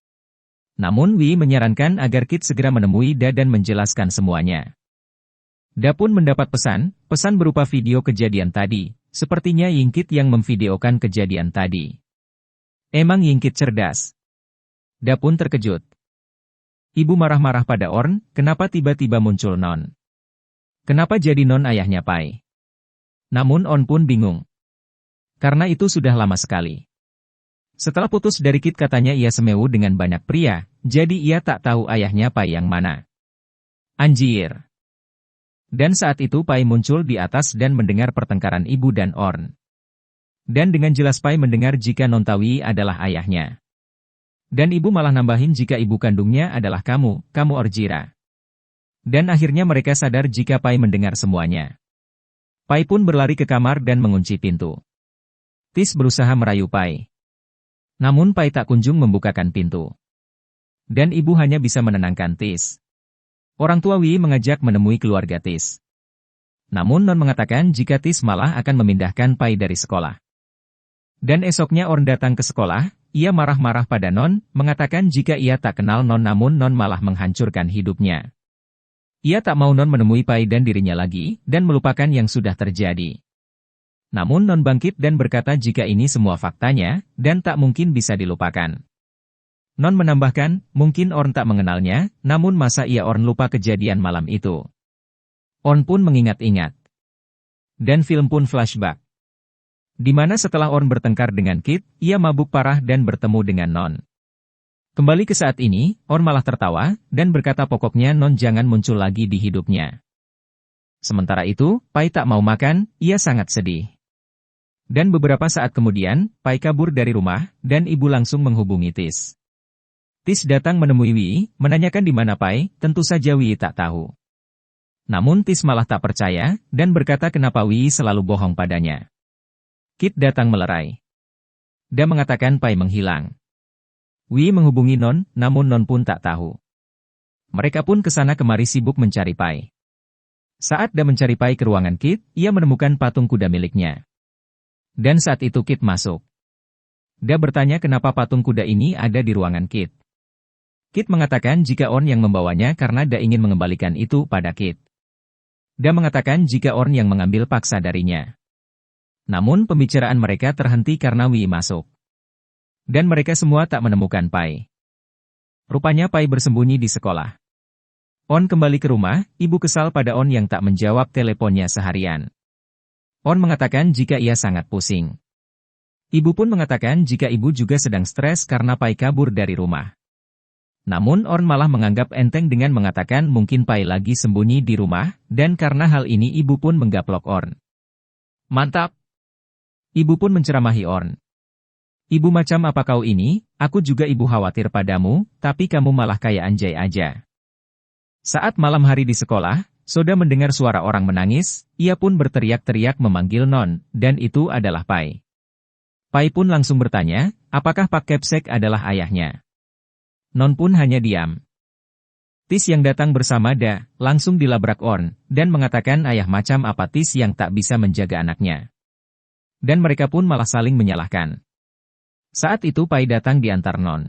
Namun Wei menyarankan agar Kit segera menemui Da dan menjelaskan semuanya. Da pun mendapat pesan berupa video kejadian tadi, sepertinya Yingkit yang memvideokan kejadian tadi. Emang Yingkit cerdas. Da pun terkejut. Ibu marah-marah pada Orn, kenapa tiba-tiba muncul Non? Kenapa jadi Non ayahnya Pai? Namun On pun bingung. Karena itu sudah lama sekali. Setelah putus dari Kit katanya ia semewu dengan banyak pria, jadi ia tak tahu ayahnya Pai yang mana. Anjir. Dan saat itu Pai muncul di atas dan mendengar pertengkaran ibu dan Orn. Dan dengan jelas Pai mendengar jika Nontawi adalah ayahnya. Dan ibu malah nambahin jika ibu kandungnya adalah kamu Orjira. Dan akhirnya mereka sadar jika Pai mendengar semuanya. Pai pun berlari ke kamar dan mengunci pintu. Tis berusaha merayu Pai. Namun Pai tak kunjung membukakan pintu. Dan ibu hanya bisa menenangkan Tis. Orang tua Wei mengajak menemui keluarga Tis. Namun Non mengatakan jika Tis malah akan memindahkan Pai dari sekolah. Dan esoknya Orn datang ke sekolah, ia marah-marah pada Non, mengatakan jika ia tak kenal Non namun Non malah menghancurkan hidupnya. Ia tak mau Non menemui Pai dan dirinya lagi, dan melupakan yang sudah terjadi. Namun Non bangkit dan berkata jika ini semua faktanya, dan tak mungkin bisa dilupakan. Non menambahkan, mungkin Orn tak mengenalnya, namun masa ia Orn lupa kejadian malam itu. Orn pun mengingat-ingat. Dan film pun flashback. Di mana setelah Orn bertengkar dengan Kit, ia mabuk parah dan bertemu dengan Non. Kembali ke saat ini, Orn malah tertawa, dan berkata pokoknya Non jangan muncul lagi di hidupnya. Sementara itu, Pai tak mau makan, ia sangat sedih. Dan beberapa saat kemudian, Pai kabur dari rumah, dan ibu langsung menghubungi Tis. Tis datang menemui Wei, menanyakan di mana Pai, tentu saja Wei tak tahu. Namun Tis malah tak percaya, dan berkata kenapa Wei selalu bohong padanya. Kit datang melerai. Da mengatakan Pai menghilang. Wei menghubungi Non, namun Non pun tak tahu. Mereka pun kesana kemari sibuk mencari Pai. Saat Da mencari Pai ke ruangan Kit, ia menemukan patung kuda miliknya. Dan saat itu Kit masuk. Da bertanya kenapa patung kuda ini ada di ruangan Kit. Kit mengatakan jika Orn yang membawanya karena Da ingin mengembalikan itu pada Kit. Da mengatakan jika Orn yang mengambil paksa darinya. Namun pembicaraan mereka terhenti karena Wei masuk. Dan mereka semua tak menemukan Pai. Rupanya Pai bersembunyi di sekolah. On kembali ke rumah, ibu kesal pada On yang tak menjawab teleponnya seharian. On mengatakan jika ia sangat pusing. Ibu pun mengatakan jika ibu juga sedang stres karena Pai kabur dari rumah. Namun Orn malah menganggap enteng dengan mengatakan mungkin Pai lagi sembunyi di rumah, dan karena hal ini ibu pun menggaplok Orn. Mantap! Ibu pun menceramahi Orn. Ibu macam apa kau ini, aku juga ibu khawatir padamu, tapi kamu malah kayak anjay aja. Saat malam hari di sekolah, Soda mendengar suara orang menangis, ia pun berteriak-teriak memanggil Non, dan itu adalah Pai. Pai pun langsung bertanya, apakah Pak Kepsek adalah ayahnya? Non pun hanya diam. Tis yang datang bersama Da, langsung dilabrak Orn, dan mengatakan ayah macam apa Tis yang tak bisa menjaga anaknya. Dan mereka pun malah saling menyalahkan. Saat itu Pai datang diantar Non.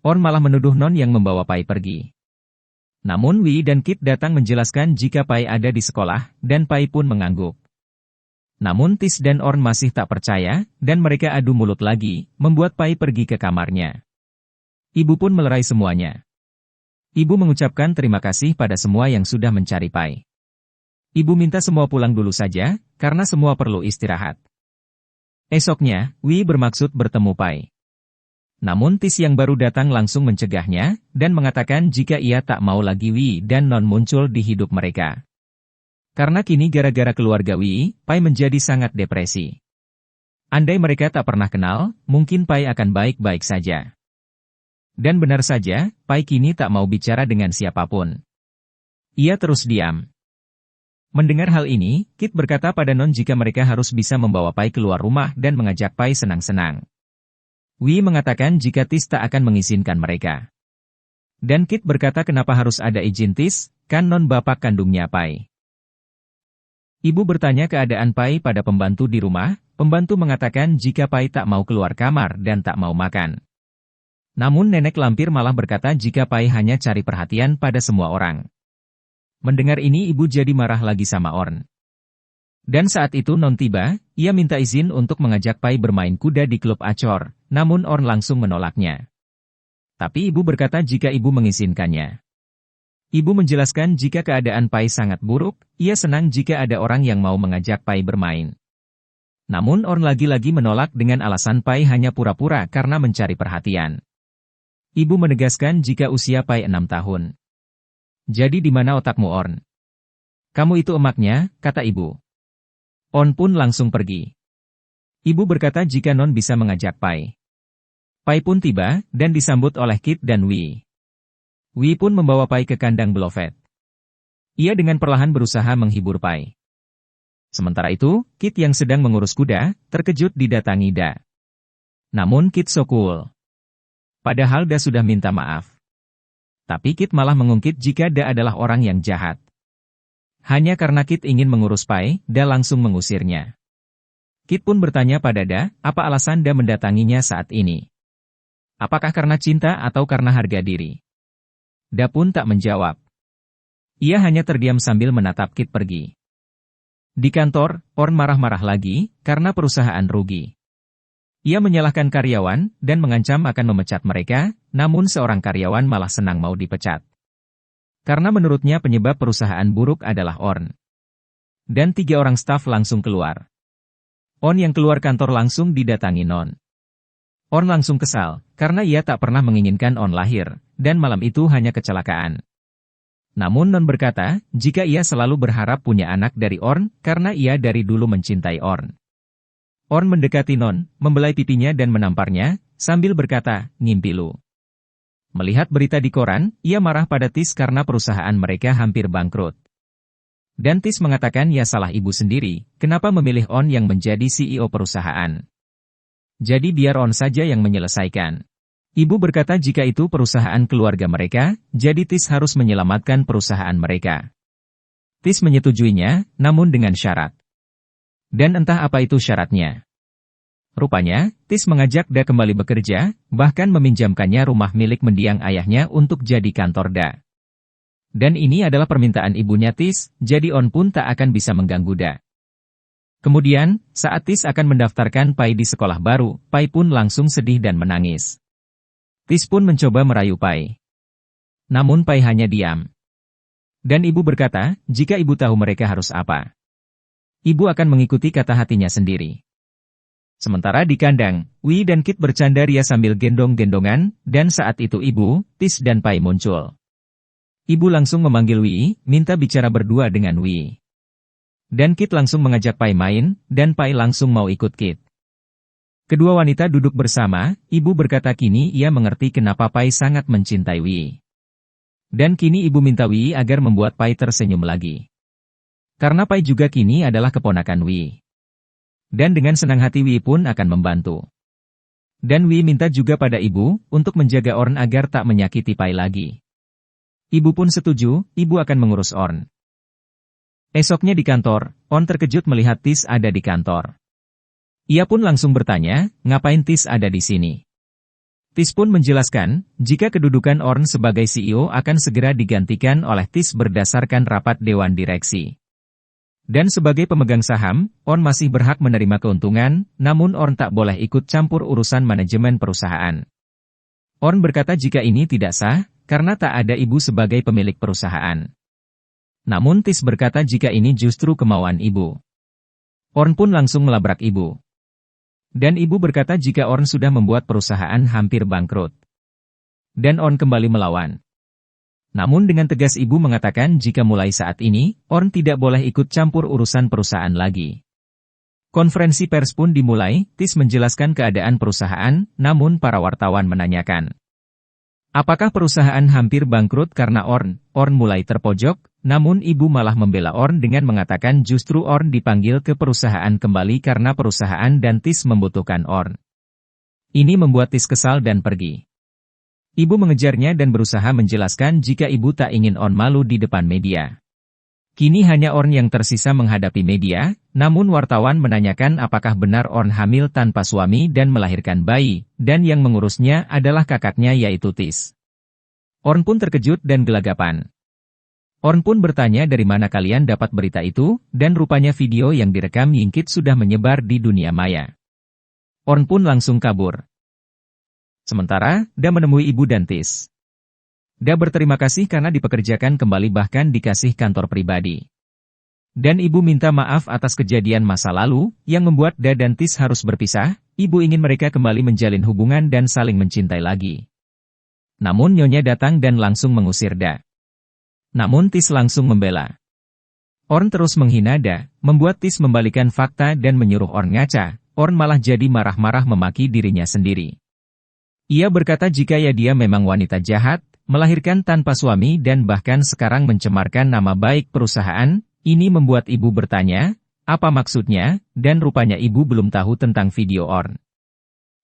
Orn malah menuduh Non yang membawa Pai pergi. Namun Wei dan Kit datang menjelaskan jika Pai ada di sekolah, dan Pai pun mengangguk. Namun Tis dan Orn masih tak percaya, dan mereka adu mulut lagi, membuat Pai pergi ke kamarnya. Ibu pun melerai semuanya. Ibu mengucapkan terima kasih pada semua yang sudah mencari Pai. Ibu minta semua pulang dulu saja, karena semua perlu istirahat. Esoknya, Wei bermaksud bertemu Pai. Namun Tis yang baru datang langsung mencegahnya, dan mengatakan jika ia tak mau lagi Wei dan Non muncul di hidup mereka. Karena kini gara-gara keluarga Wei, Pai menjadi sangat depresi. Andai mereka tak pernah kenal, mungkin Pai akan baik-baik saja. Dan benar saja, Pai kini tak mau bicara dengan siapapun. Ia terus diam. Mendengar hal ini, Kit berkata pada Non jika mereka harus bisa membawa Pai keluar rumah dan mengajak Pai senang-senang. Wei mengatakan jika Tis tak akan mengizinkan mereka. Dan Kit berkata kenapa harus ada izin Tis, kan Non bapak kandungnya Pai. Ibu bertanya keadaan Pai pada pembantu di rumah, pembantu mengatakan jika Pai tak mau keluar kamar dan tak mau makan. Namun nenek lampir malah berkata jika Pai hanya cari perhatian pada semua orang. Mendengar ini ibu jadi marah lagi sama Orn. Dan saat itu Non tiba, ia minta izin untuk mengajak Pai bermain kuda di klub Acor, namun Orn langsung menolaknya. Tapi ibu berkata jika ibu mengizinkannya. Ibu menjelaskan jika keadaan Pai sangat buruk, ia senang jika ada orang yang mau mengajak Pai bermain. Namun Orn lagi-lagi menolak dengan alasan Pai hanya pura-pura karena mencari perhatian. Ibu menegaskan jika usia Pai 6 tahun. Jadi di mana otakmu Orn? Kamu itu emaknya, kata ibu. Orn pun langsung pergi. Ibu berkata jika Non bisa mengajak Pai. Pai pun tiba, dan disambut oleh Kit dan Wei. Wei pun membawa Pai ke kandang Beloved. Ia dengan perlahan berusaha menghibur Pai. Sementara itu, Kit yang sedang mengurus kuda, terkejut didatangi Da. Namun Kit so cool. Padahal Da sudah minta maaf. Tapi Kit malah mengungkit jika Da adalah orang yang jahat. Hanya karena Kit ingin mengurus Pai, Da langsung mengusirnya. Kit pun bertanya pada Da, apa alasan Da mendatanginya saat ini? Apakah karena cinta atau karena harga diri? Da pun tak menjawab. Ia hanya terdiam sambil menatap Kit pergi. Di kantor, Orn marah-marah lagi, karena perusahaan rugi. Ia menyalahkan karyawan, dan mengancam akan memecat mereka, namun seorang karyawan malah senang mau dipecat. Karena menurutnya penyebab perusahaan buruk adalah Orn. Dan 3 orang staf langsung keluar. Orn yang keluar kantor langsung didatangi Non. Orn langsung kesal, karena ia tak pernah menginginkan Orn lahir, dan malam itu hanya kecelakaan. Namun Non berkata, jika ia selalu berharap punya anak dari Orn, karena ia dari dulu mencintai Orn. Orn mendekati Non, membelai pipinya dan menamparnya, sambil berkata, ngimpi lu. Melihat berita di koran, ia marah pada Tis karena perusahaan mereka hampir bangkrut. Dan Tis mengatakan ya salah ibu sendiri, kenapa memilih Orn yang menjadi CEO perusahaan. Jadi biar Orn saja yang menyelesaikan. Ibu berkata jika itu perusahaan keluarga mereka, jadi Tis harus menyelamatkan perusahaan mereka. Tis menyetujuinya, namun dengan syarat. Dan entah apa itu syaratnya. Rupanya, Tis mengajak Da kembali bekerja, bahkan meminjamkannya rumah milik mendiang ayahnya untuk jadi kantor Da. Dan ini adalah permintaan ibunya Tis, jadi On pun tak akan bisa mengganggu Da. Kemudian, saat Tis akan mendaftarkan Pai di sekolah baru, Pai pun langsung sedih dan menangis. Tis pun mencoba merayu Pai. Namun Pai hanya diam. Dan ibu berkata, jika ibu tahu mereka harus apa, ibu akan mengikuti kata hatinya sendiri. Sementara di kandang, Wei dan Kit bercanda ria sambil gendong-gendongan, dan saat itu ibu, Tis dan Pai muncul. Ibu langsung memanggil Wei, minta bicara berdua dengan Wei. Dan Kit langsung mengajak Pai main, dan Pai langsung mau ikut Kit. Kedua wanita duduk bersama, ibu berkata kini ia mengerti kenapa Pai sangat mencintai Wei. Dan kini ibu minta Wei agar membuat Pai tersenyum lagi. Karena Pai juga kini adalah keponakan Wei. Dan dengan senang hati Wei pun akan membantu. Dan Wei minta juga pada ibu, untuk menjaga Orn agar tak menyakiti Pai lagi. Ibu pun setuju, ibu akan mengurus Orn. Esoknya di kantor, Orn terkejut melihat Tis ada di kantor. Ia pun langsung bertanya, ngapain Tis ada di sini? Tis pun menjelaskan, jika kedudukan Orn sebagai CEO akan segera digantikan oleh Tis berdasarkan rapat Dewan Direksi. Dan sebagai pemegang saham, Orn masih berhak menerima keuntungan, namun Orn tak boleh ikut campur urusan manajemen perusahaan. Orn berkata jika ini tidak sah, karena tak ada ibu sebagai pemilik perusahaan. Namun Tis berkata jika ini justru kemauan ibu. Orn pun langsung melabrak ibu. Dan ibu berkata jika Orn sudah membuat perusahaan hampir bangkrut. Dan Orn kembali melawan. Namun dengan tegas ibu mengatakan jika mulai saat ini, Orn tidak boleh ikut campur urusan perusahaan lagi. Konferensi pers pun dimulai, Tis menjelaskan keadaan perusahaan, namun para wartawan menanyakan. Apakah perusahaan hampir bangkrut karena Orn? Orn mulai terpojok, namun ibu malah membela Orn dengan mengatakan justru Orn dipanggil ke perusahaan kembali karena perusahaan dan Tis membutuhkan Orn. Ini membuat Tis kesal dan pergi. Ibu mengejarnya dan berusaha menjelaskan jika ibu tak ingin Orn malu di depan media. Kini hanya Orn yang tersisa menghadapi media, namun wartawan menanyakan apakah benar Orn hamil tanpa suami dan melahirkan bayi, dan yang mengurusnya adalah kakaknya yaitu Tis. Orn pun terkejut dan gelagapan. Orn pun bertanya dari mana kalian dapat berita itu, dan rupanya video yang direkam Yingkit sudah menyebar di dunia maya. Orn pun langsung kabur. Sementara, Da menemui ibu dan Tis. Da berterima kasih karena dipekerjakan kembali bahkan dikasih kantor pribadi. Dan ibu minta maaf atas kejadian masa lalu, yang membuat Da dan Tis harus berpisah, ibu ingin mereka kembali menjalin hubungan dan saling mencintai lagi. Namun Nyonya datang dan langsung mengusir Da. Namun Tis langsung membela. Orn terus menghina Da, membuat Tis membalikan fakta dan menyuruh Orn ngaca, Orn malah jadi marah-marah memaki dirinya sendiri. Ia berkata jika dia memang wanita jahat, melahirkan tanpa suami dan bahkan sekarang mencemarkan nama baik perusahaan. Ini membuat ibu bertanya, apa maksudnya, dan rupanya ibu belum tahu tentang video Orn.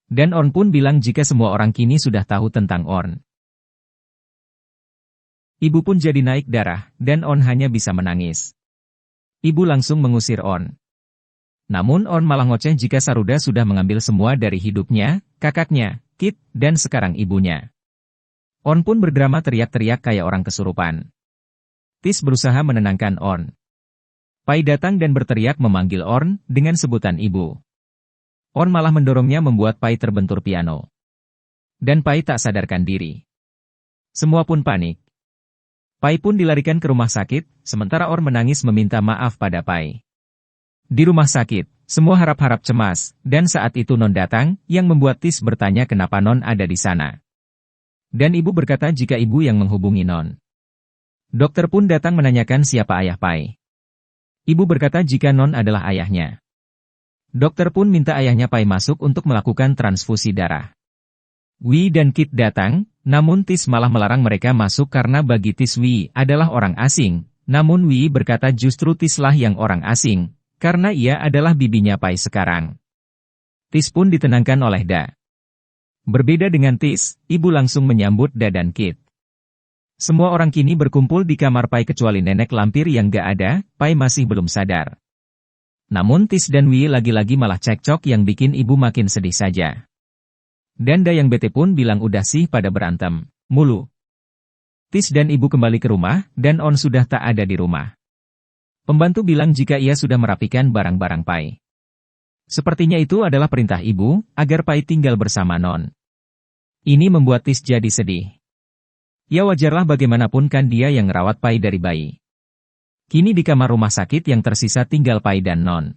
Dan Orn pun bilang jika semua orang kini sudah tahu tentang Orn. Ibu pun jadi naik darah, dan Orn hanya bisa menangis. Ibu langsung mengusir Orn. Namun Orn malah ngoceh jika Saruda sudah mengambil semua dari hidupnya, kakaknya, Kit, dan sekarang ibunya. Orn pun berdrama teriak-teriak kayak orang kesurupan. Tis berusaha menenangkan Orn. Pai datang dan berteriak memanggil Orn dengan sebutan ibu. Orn malah mendorongnya membuat Pai terbentur piano. Dan Pai tak sadarkan diri. Semua pun panik. Pai pun dilarikan ke rumah sakit, sementara Orn menangis meminta maaf pada Pai. Di rumah sakit, semua harap-harap cemas, dan saat itu Non datang, yang membuat Tis bertanya kenapa Non ada di sana. Dan ibu berkata jika ibu yang menghubungi Non. Dokter pun datang menanyakan siapa ayah Pai. Ibu berkata jika Non adalah ayahnya. Dokter pun minta ayahnya Pai masuk untuk melakukan transfusi darah. Wei dan Kit datang, namun Tis malah melarang mereka masuk karena bagi Tis Wei adalah orang asing, namun Wei berkata justru Tis lah yang orang asing, karena ia adalah bibinya Pai sekarang. Tis pun ditenangkan oleh Da. Berbeda dengan Tis, ibu langsung menyambut Da dan Kit. Semua orang kini berkumpul di kamar Pai kecuali nenek lampir yang gak ada, Pai masih belum sadar. Namun Tis dan Wei lagi-lagi malah cekcok yang bikin ibu makin sedih saja. Dan Da yang bete pun bilang udah sih pada berantem, mulu. Tis dan ibu kembali ke rumah, dan On sudah tak ada di rumah. Pembantu bilang jika ia sudah merapikan barang-barang Pai. Sepertinya itu adalah perintah ibu, agar Pai tinggal bersama Non. Ini membuat Tis jadi sedih. Ya wajarlah bagaimanapun kan dia yang ngerawat Pai dari bayi. Kini di kamar rumah sakit yang tersisa tinggal Pai dan Non.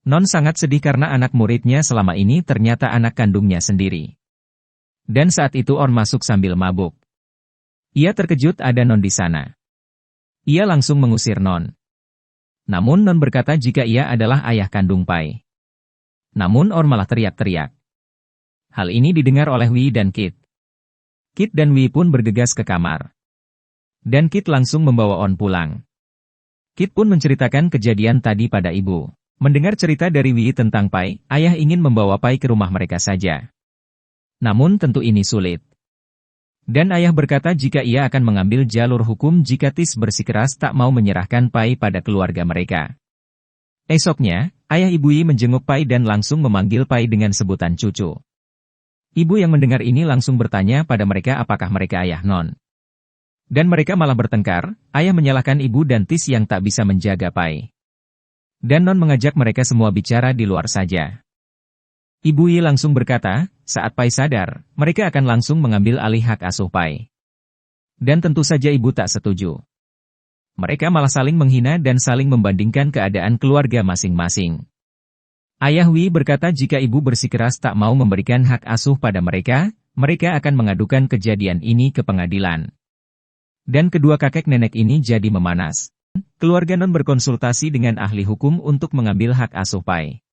Non sangat sedih karena anak muridnya selama ini ternyata anak kandungnya sendiri. Dan saat itu On masuk sambil mabuk. Ia terkejut ada Non di sana. Ia langsung mengusir Non. Namun Non berkata jika ia adalah ayah kandung Pai. Namun On malah teriak-teriak. Hal ini didengar oleh Wei dan Kit. Kit dan Wei pun bergegas ke kamar. Dan Kit langsung membawa On pulang. Kit pun menceritakan kejadian tadi pada ibu. Mendengar cerita dari Wei tentang Pai, ayah ingin membawa Pai ke rumah mereka saja. Namun tentu ini sulit. Dan ayah berkata jika ia akan mengambil jalur hukum jika Tis bersikeras tak mau menyerahkan Pai pada keluarga mereka. Esoknya, ayah ibu Wei menjenguk Pai dan langsung memanggil Pai dengan sebutan cucu. Ibu yang mendengar ini langsung bertanya pada mereka apakah mereka ayah Non. Dan mereka malah bertengkar, ayah menyalahkan ibu dan Tis yang tak bisa menjaga Pai. Dan Non mengajak mereka semua bicara di luar saja. Ibu Yi langsung berkata, saat Pai sadar, mereka akan langsung mengambil alih hak asuh Pai. Dan tentu saja ibu tak setuju. Mereka malah saling menghina dan saling membandingkan keadaan keluarga masing-masing. Ayah Wi berkata jika ibu bersikeras tak mau memberikan hak asuh pada mereka, mereka akan mengadukan kejadian ini ke pengadilan. Dan kedua kakek nenek ini jadi memanas. Keluarga Non berkonsultasi dengan ahli hukum untuk mengambil hak asuh Pai.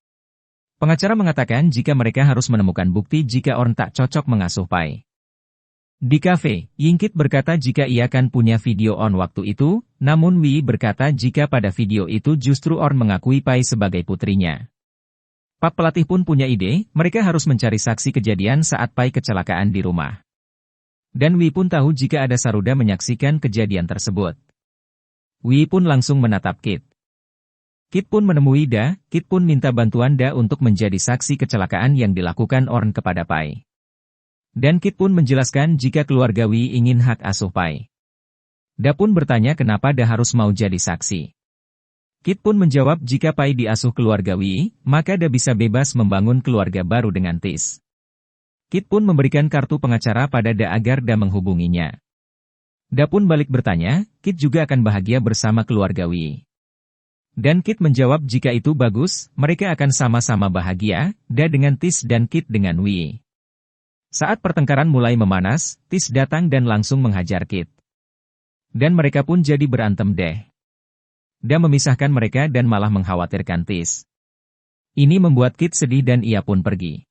Pengacara mengatakan jika mereka harus menemukan bukti jika Orn tak cocok mengasuh Pai. Di kafe, Yingkit berkata jika ia kan punya video On waktu itu, namun Wi berkata jika pada video itu justru Orn mengakui Pai sebagai putrinya. Pak pelatih pun punya ide, mereka harus mencari saksi kejadian saat Pai kecelakaan di rumah. Dan Wi pun tahu jika ada Saruda menyaksikan kejadian tersebut. Wi pun langsung menatap Kit. Kit pun menemui Da, Kit pun minta bantuan Da untuk menjadi saksi kecelakaan yang dilakukan Orn kepada Pai. Dan Kit pun menjelaskan jika keluarga Wi ingin hak asuh Pai. Da pun bertanya kenapa Da harus mau jadi saksi. Kit pun menjawab jika Pai diasuh keluarga Wi, maka Da bisa bebas membangun keluarga baru dengan Tis. Kit pun memberikan kartu pengacara pada Da agar Da menghubunginya. Da pun balik bertanya, Kit juga akan bahagia bersama keluarga Wi. Dan Kit menjawab jika itu bagus, mereka akan sama-sama bahagia, Da dengan Tis dan Kit dengan Wi. Saat pertengkaran mulai memanas, Tis datang dan langsung menghajar Kit. Dan mereka pun jadi berantem deh. Da memisahkan mereka dan malah mengkhawatirkan Tis. Ini membuat Kit sedih dan ia pun pergi.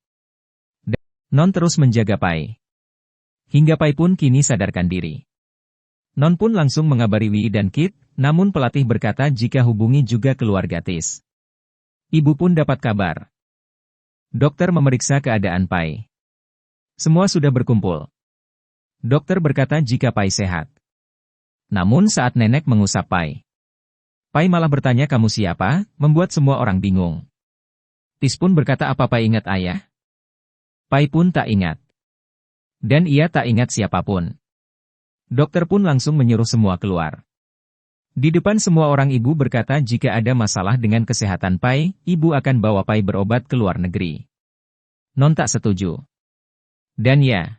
Non terus menjaga Pai. Hingga Pai pun kini sadarkan diri. Non pun langsung mengabari Wi dan Kit, namun pelatih berkata jika hubungi juga keluarga Tis. Ibu pun dapat kabar. Dokter memeriksa keadaan Pai. Semua sudah berkumpul. Dokter berkata jika Pai sehat. Namun saat nenek mengusap Pai. Pai malah bertanya kamu siapa, membuat semua orang bingung. Tis pun berkata apa Pai ingat ayah? Pai pun tak ingat. Dan ia tak ingat siapapun. Dokter pun langsung menyuruh semua keluar. Di depan semua orang ibu berkata jika ada masalah dengan kesehatan Pai, ibu akan bawa Pai berobat ke luar negeri. Non tak setuju. Dan ya,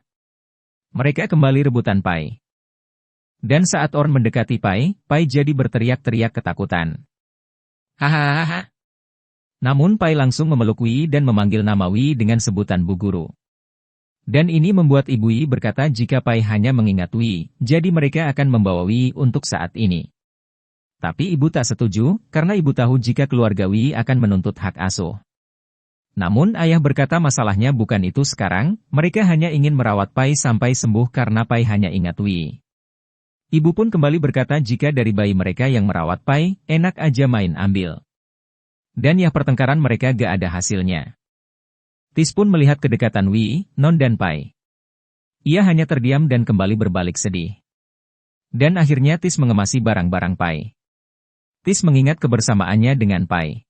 mereka kembali rebutan Pai. Dan saat Orn mendekati Pai, Pai jadi berteriak-teriak ketakutan. Hahaha. Namun Pai langsung memeluk Wi dan memanggil nama Wi dengan sebutan Bu Guru. Dan ini membuat Ibu Wi berkata jika Pai hanya mengingat Wi, jadi mereka akan membawa Wi untuk saat ini. Tapi ibu tak setuju, karena ibu tahu jika keluarga Wi akan menuntut hak asuh. Namun ayah berkata masalahnya bukan itu sekarang, mereka hanya ingin merawat Pai sampai sembuh karena Pai hanya ingat Wi. Ibu pun kembali berkata jika dari bayi mereka yang merawat Pai, enak aja main ambil. Dan ya pertengkaran mereka gak ada hasilnya. Tis pun melihat kedekatan Wi, Non dan Pai. Ia hanya terdiam dan kembali berbalik sedih. Dan akhirnya Tis mengemasi barang-barang Pai. Tis mengingat kebersamaannya dengan Pai.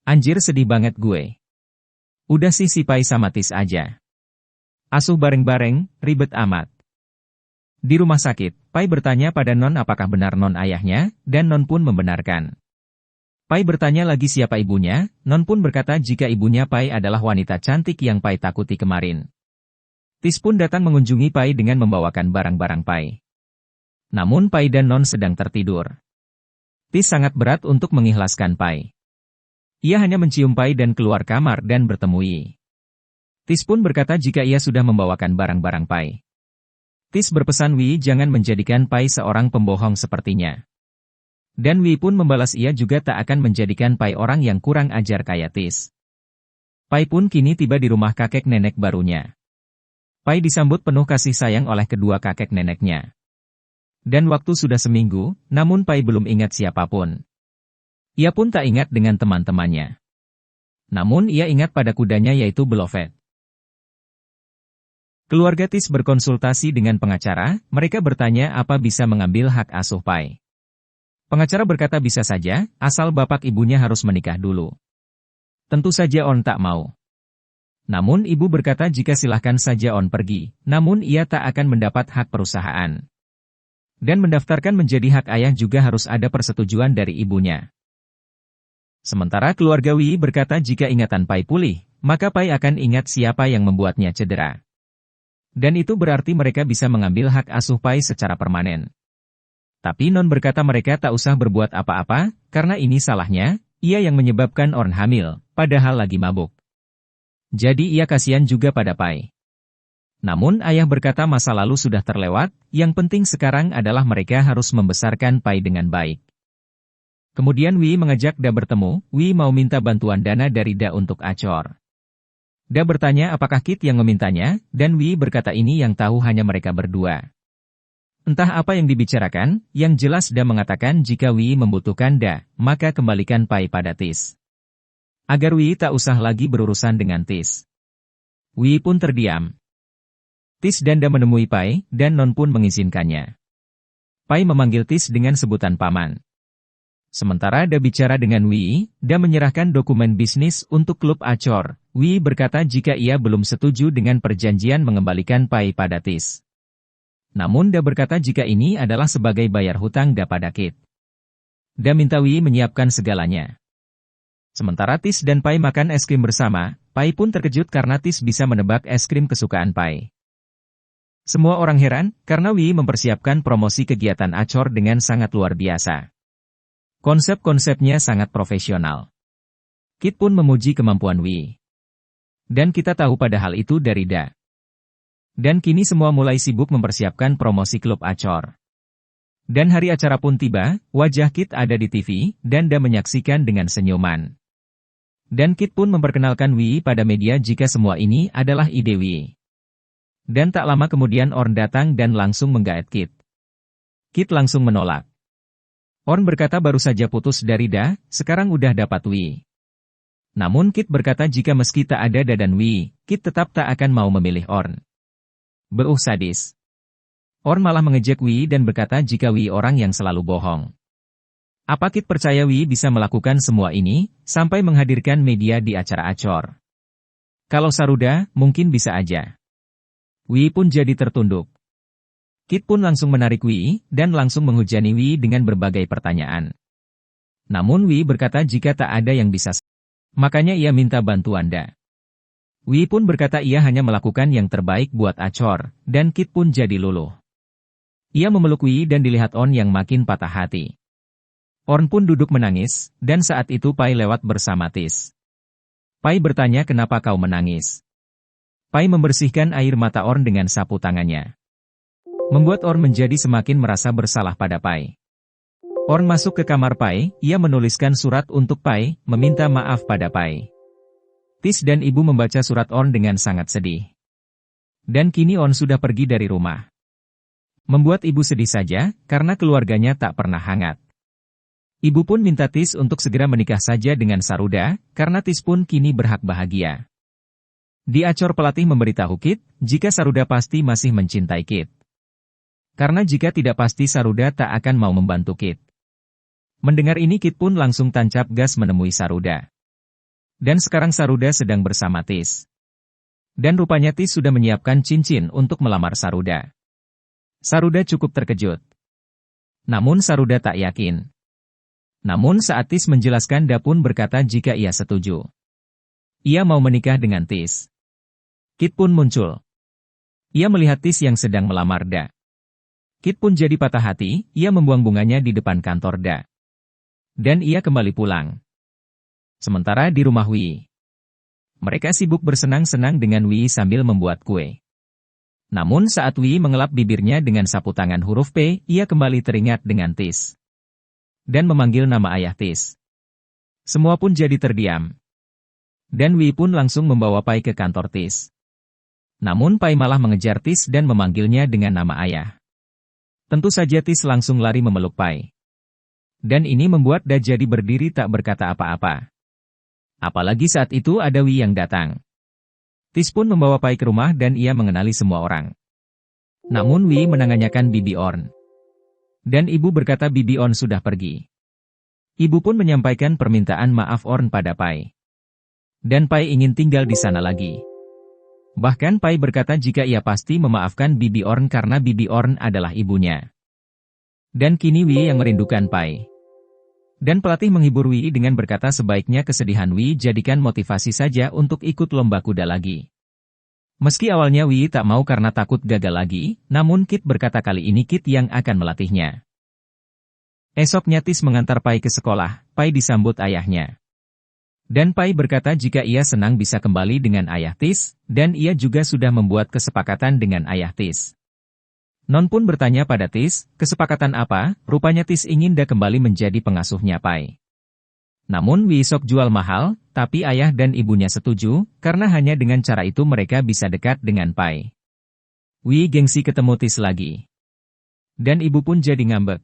Anjir sedih banget gue. Udah sih si Pai sama Tis aja. Asuh bareng-bareng, ribet amat. Di rumah sakit, Pai bertanya pada Non apakah benar Non ayahnya, dan Non pun membenarkan. Pai bertanya lagi siapa ibunya, Non pun berkata jika ibunya Pai adalah wanita cantik yang Pai takuti kemarin. Tis pun datang mengunjungi Pai dengan membawakan barang-barang Pai. Namun Pai dan Non sedang tertidur. Tis sangat berat untuk mengikhlaskan Pai. Ia hanya mencium Pai dan keluar kamar dan bertemu Wi. Tis pun berkata jika ia sudah membawakan barang-barang Pai. Tis berpesan Wi jangan menjadikan Pai seorang pembohong sepertinya. Dan Wi pun membalas ia juga tak akan menjadikan Pai orang yang kurang ajar kayak Tis. Pai pun kini tiba di rumah kakek nenek barunya. Pai disambut penuh kasih sayang oleh kedua kakek neneknya. Dan waktu sudah seminggu, namun Pai belum ingat siapapun. Ia pun tak ingat dengan teman-temannya. Namun ia ingat pada kudanya yaitu Beloved. Keluarga Tis berkonsultasi dengan pengacara, mereka bertanya apa bisa mengambil hak asuh Pai. Pengacara berkata bisa saja, asal bapak ibunya harus menikah dulu. Tentu saja On tak mau. Namun ibu berkata jika silahkan saja On pergi, namun ia tak akan mendapat hak perusahaan. Dan mendaftarkan menjadi hak ayah juga harus ada persetujuan dari ibunya. Sementara keluarga Wi berkata jika ingatan Pai pulih, maka Pai akan ingat siapa yang membuatnya cedera. Dan itu berarti mereka bisa mengambil hak asuh Pai secara permanen. Tapi Non berkata mereka tak usah berbuat apa-apa, karena ini salahnya, ia yang menyebabkan Orn hamil, padahal lagi mabuk. Jadi ia kasihan juga pada Pai. Namun ayah berkata masa lalu sudah terlewat, yang penting sekarang adalah mereka harus membesarkan Pai dengan baik. Kemudian Wei mengajak Da bertemu, Wei mau minta bantuan dana dari Da untuk Achor. Da bertanya apakah Kit yang memintanya, dan Wei berkata ini yang tahu hanya mereka berdua. Entah apa yang dibicarakan, yang jelas Da mengatakan jika Wei membutuhkan Da, maka kembalikan Pai pada Tis. Agar Wei tak usah lagi berurusan dengan Tis. Wei pun terdiam. Tis dan Da menemui Pai, dan Non pun mengizinkannya. Pai memanggil Tis dengan sebutan paman. Sementara Da bicara dengan Wei, Da menyerahkan dokumen bisnis untuk klub Achor. Wei berkata jika ia belum setuju dengan perjanjian mengembalikan Pai pada Tis. Namun Da berkata jika ini adalah sebagai bayar hutang Da pada Kit. Da minta Wei menyiapkan segalanya. Sementara Tis dan Pai makan es krim bersama, Pai pun terkejut karena Tis bisa menebak es krim kesukaan Pai. Semua orang heran, karena Wei mempersiapkan promosi kegiatan Achor dengan sangat luar biasa. Konsep-konsepnya sangat profesional. Kit pun memuji kemampuan Wei. Dan kita tahu pada hal itu dari Da. Dan kini semua mulai sibuk mempersiapkan promosi klub Achor. Dan hari acara pun tiba, wajah Kit ada di TV, dan Da menyaksikan dengan senyuman. Dan Kit pun memperkenalkan Wei pada media jika semua ini adalah ide Wei. Dan tak lama kemudian Orn datang dan langsung menggaet Kit. Kit langsung menolak. Orn berkata baru saja putus dari Da, sekarang udah dapat Wei. Namun Kit berkata jika meski tak ada Da dan Wei, Kit tetap tak akan mau memilih Orn. Sadis. Orn malah mengejek Wei dan berkata jika Wei orang yang selalu bohong. Apa Kit percaya Wei bisa melakukan semua ini, sampai menghadirkan media di acara Achor? Kalau Saruda, mungkin bisa aja. Wei pun jadi tertunduk. Kit pun langsung menarik Wei, dan langsung menghujani Wei dengan berbagai pertanyaan. Namun Wei berkata jika tak ada yang bisa, makanya ia minta bantuan Da. Wei pun berkata ia hanya melakukan yang terbaik buat Achor, dan Kit pun jadi luluh. Ia memeluk Wei dan dilihat Orn yang makin patah hati. Orn pun duduk menangis, dan saat itu Pai lewat bersama Tis. Pai bertanya kenapa kau menangis. Pai membersihkan air mata Orn dengan sapu tangannya. Membuat Orn menjadi semakin merasa bersalah pada Pai. Orn masuk ke kamar Pai, ia menuliskan surat untuk Pai, meminta maaf pada Pai. Tis dan ibu membaca surat Orn dengan sangat sedih. Dan kini Orn sudah pergi dari rumah. Membuat ibu sedih saja, karena keluarganya tak pernah hangat. Ibu pun minta Tis untuk segera menikah saja dengan Saruda, karena Tis pun kini berhak bahagia. Di Achor pelatih memberitahu Kit, jika Saruda pasti masih mencintai Kit. Karena jika tidak pasti Saruda tak akan mau membantu Kit. Mendengar ini Kit pun langsung tancap gas menemui Saruda. Dan sekarang Saruda sedang bersama Tis. Dan rupanya Tis sudah menyiapkan cincin untuk melamar Saruda. Saruda cukup terkejut. Namun Saruda tak yakin. Namun saat Tis menjelaskan Da pun berkata jika ia setuju. Ia mau menikah dengan Tis. Kit pun muncul. Ia melihat Tis yang sedang melamar Da. Kit pun jadi patah hati, ia membuang bunganya di depan kantor Da. Dan ia kembali pulang. Sementara di rumah Wei. Mereka sibuk bersenang-senang dengan Wei sambil membuat kue. Namun saat Wei mengelap bibirnya dengan sapu tangan huruf P, ia kembali teringat dengan Tis. Dan memanggil nama ayah Tis. Semua pun jadi terdiam. Dan Wei pun langsung membawa Pai ke kantor Tis. Namun Pai malah mengejar Tis dan memanggilnya dengan nama ayah. Tentu saja Tis langsung lari memeluk Pai. Dan ini membuat Da jadi berdiri tak berkata apa-apa. Apalagi saat itu ada Wei yang datang. Tis pun membawa Pai ke rumah dan ia mengenali semua orang. Namun Wei menanyakan Bibi Orn. Dan ibu berkata Bibi Orn sudah pergi. Ibu pun menyampaikan permintaan maaf Orn pada Pai. Dan Pai ingin tinggal di sana lagi. Bahkan Pai berkata jika ia pasti memaafkan Bibi Orn karena Bibi Orn adalah ibunya. Dan kini Wei yang merindukan Pai. Dan pelatih menghibur Wei dengan berkata sebaiknya kesedihan Wei jadikan motivasi saja untuk ikut lomba kuda lagi. Meski awalnya Wei tak mau karena takut gagal lagi, namun Kit berkata kali ini Kit yang akan melatihnya. Esoknya Tis mengantar Pai ke sekolah. Pai disambut ayahnya. Dan Pai berkata jika ia senang bisa kembali dengan ayah Tis, dan ia juga sudah membuat kesepakatan dengan ayah Tis. Non pun bertanya pada Tis, kesepakatan apa? Rupanya Tis ingin dia kembali menjadi pengasuhnya Pai. Namun Wi sok jual mahal, tapi ayah dan ibunya setuju, karena hanya dengan cara itu mereka bisa dekat dengan Pai. Wi gengsi ketemu Tis lagi. Dan ibu pun jadi ngambek.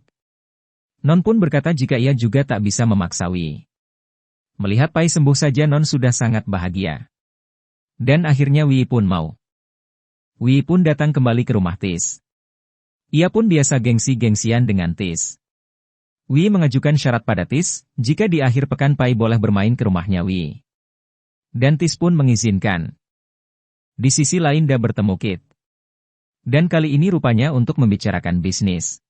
Non pun berkata jika ia juga tak bisa memaksa Wi. Melihat Pai sembuh saja Non sudah sangat bahagia. Dan akhirnya Wi pun mau. Wi pun datang kembali ke rumah Tis. Ia pun biasa gengsi-gengsian dengan Tis. Wi mengajukan syarat pada Tis, jika di akhir pekan Pai boleh bermain ke rumahnya Wi. Dan Tis pun mengizinkan. Di sisi lain dia bertemu Kit. Dan kali ini rupanya untuk membicarakan bisnis.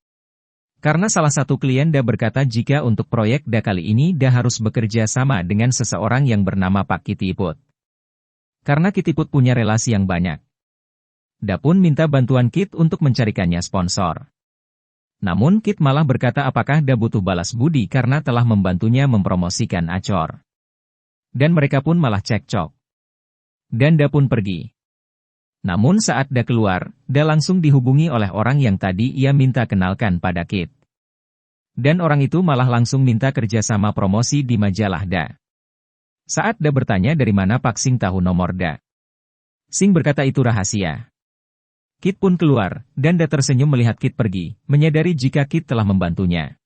Karena salah satu klien dia berkata jika untuk proyek dia kali ini dia harus bekerja sama dengan seseorang yang bernama Pak Kitiput. Karena Kitiput punya relasi yang banyak. Dia pun minta bantuan Kit untuk mencarikannya sponsor. Namun Kit malah berkata apakah dia butuh balas budi karena telah membantunya mempromosikan Acor. Dan mereka pun malah cekcok. Dan dia pun pergi. Namun saat dia keluar, dia langsung dihubungi oleh orang yang tadi ia minta kenalkan pada Kit. Dan orang itu malah langsung minta kerjasama promosi di majalah Da. Saat dia bertanya dari mana Pak Sing tahu nomor Da. Sing berkata itu rahasia. Kit pun keluar, dan dia tersenyum melihat Kit pergi, menyadari jika Kit telah membantunya.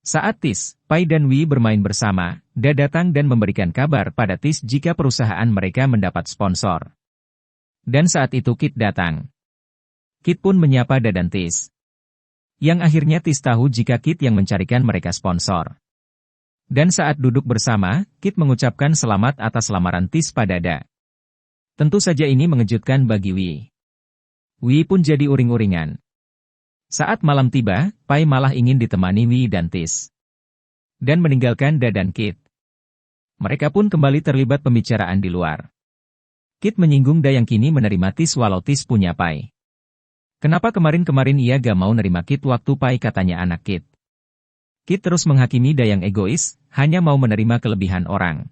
Saat Tis, Pai dan Wi bermain bersama, dia datang dan memberikan kabar pada Tis jika perusahaan mereka mendapat sponsor. Dan saat itu Kit datang. Kit pun menyapa Da dan Tis. Yang akhirnya Tis tahu jika Kit yang mencarikan mereka sponsor. Dan saat duduk bersama, Kit mengucapkan selamat atas lamaran Tis pada Da. Tentu saja ini mengejutkan bagi Wi. Wi pun jadi uring-uringan. Saat malam tiba, Pai malah ingin ditemani Wi dan Tis. Dan meninggalkan Da dan Kit. Mereka pun kembali terlibat pembicaraan di luar. Kit menyinggung Da yang kini menerima Tis walau Tis punya Pai. Kenapa kemarin-kemarin ia gak mau nerima Kit waktu Pai katanya anak Kit. Kit terus menghakimi Da yang egois, hanya mau menerima kelebihan orang.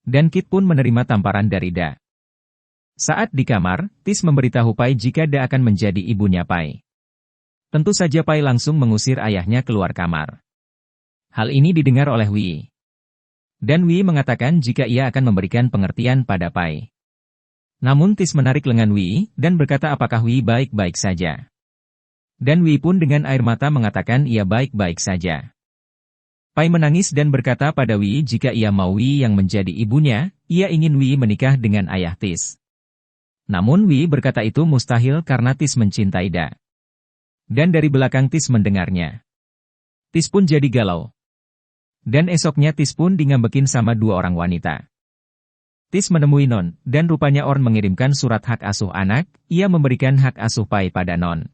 Dan Kit pun menerima tamparan dari Da. Saat di kamar, Tis memberitahu Pai jika Da akan menjadi ibunya Pai. Tentu saja Pai langsung mengusir ayahnya keluar kamar. Hal ini didengar oleh Wi. Dan Wi mengatakan jika ia akan memberikan pengertian pada Pai. Namun Tis menarik lengan Wi, dan berkata apakah Wi baik-baik saja. Dan Wi pun dengan air mata mengatakan ia baik-baik saja. Pai menangis dan berkata pada Wi jika ia mau Wi yang menjadi ibunya, ia ingin Wi menikah dengan ayah Tis. Namun Wi berkata itu mustahil karena Tis mencintai Da. Dan dari belakang Tis mendengarnya. Tis pun jadi galau. Dan esoknya Tis pun dingambekin sama dua orang wanita. Tis menemui Non, dan rupanya Orn mengirimkan surat hak asuh anak, ia memberikan hak asuh Pai pada Non.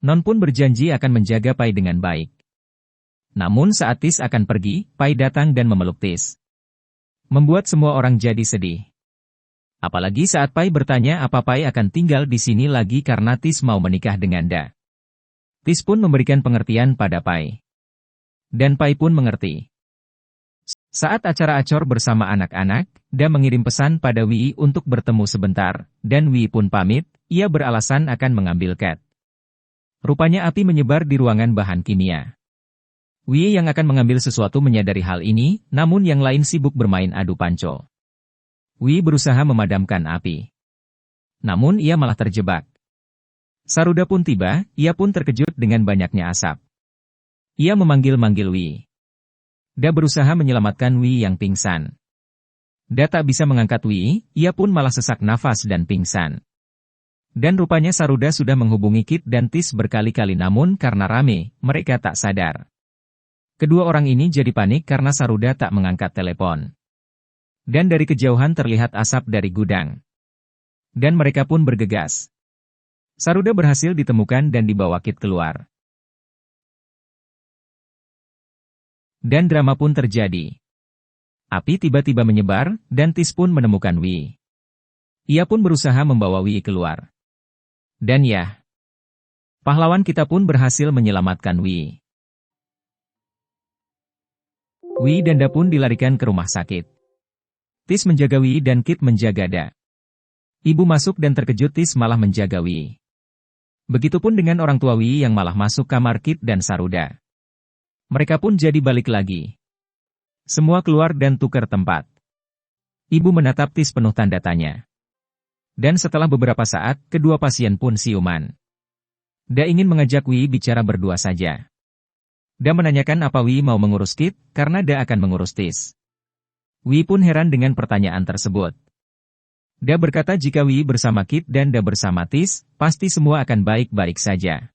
Non pun berjanji akan menjaga Pai dengan baik. Namun saat Tis akan pergi, Pai datang dan memeluk Tis. Membuat semua orang jadi sedih. Apalagi saat Pai bertanya apa Pai akan tinggal di sini lagi karena Tis mau menikah dengan Da. Tis pun memberikan pengertian pada Pai. Dan Pai pun mengerti. Saat acara Acor bersama anak-anak, Da mengirim pesan pada Wi untuk bertemu sebentar, dan Wi pun pamit, ia beralasan akan mengambil cat. Rupanya api menyebar di ruangan bahan kimia. Wi yang akan mengambil sesuatu menyadari hal ini, namun yang lain sibuk bermain adu panco. Wi berusaha memadamkan api. Namun ia malah terjebak. Saruda pun tiba, ia pun terkejut dengan banyaknya asap. Ia memanggil-manggil Wi. Da berusaha menyelamatkan Wi yang pingsan. Da tak bisa mengangkat Wi, ia pun malah sesak nafas dan pingsan. Dan rupanya Saruda sudah menghubungi Kit dan Tis berkali-kali namun karena rame, mereka tak sadar. Kedua orang ini jadi panik karena Saruda tak mengangkat telepon. Dan dari kejauhan terlihat asap dari gudang. Dan mereka pun bergegas. Saruda berhasil ditemukan dan dibawa Kit keluar. Dan drama pun terjadi. Api tiba-tiba menyebar, dan Tis pun menemukan Wi. Ia pun berusaha membawa Wi keluar. Dan ya, pahlawan kita pun berhasil menyelamatkan Wi. Wei dan Da pun dilarikan ke rumah sakit. Tis menjaga Wei dan Kit menjaga Da. Ibu masuk dan terkejut Tis malah menjaga Wei. Begitupun dengan orang tua Wei yang malah masuk kamar Kit dan Saruda. Mereka pun jadi balik lagi. Semua keluar dan tukar tempat. Ibu menatap Tis penuh tanda tanya. Dan setelah beberapa saat, kedua pasien pun siuman. Da ingin mengajak Wei bicara berdua saja. Da menanyakan apa Wei mau mengurus Kit, karena Da akan mengurus Tis. Wei pun heran dengan pertanyaan tersebut. Da berkata jika Wei bersama Kit dan Da bersama Tis, pasti semua akan baik-baik saja.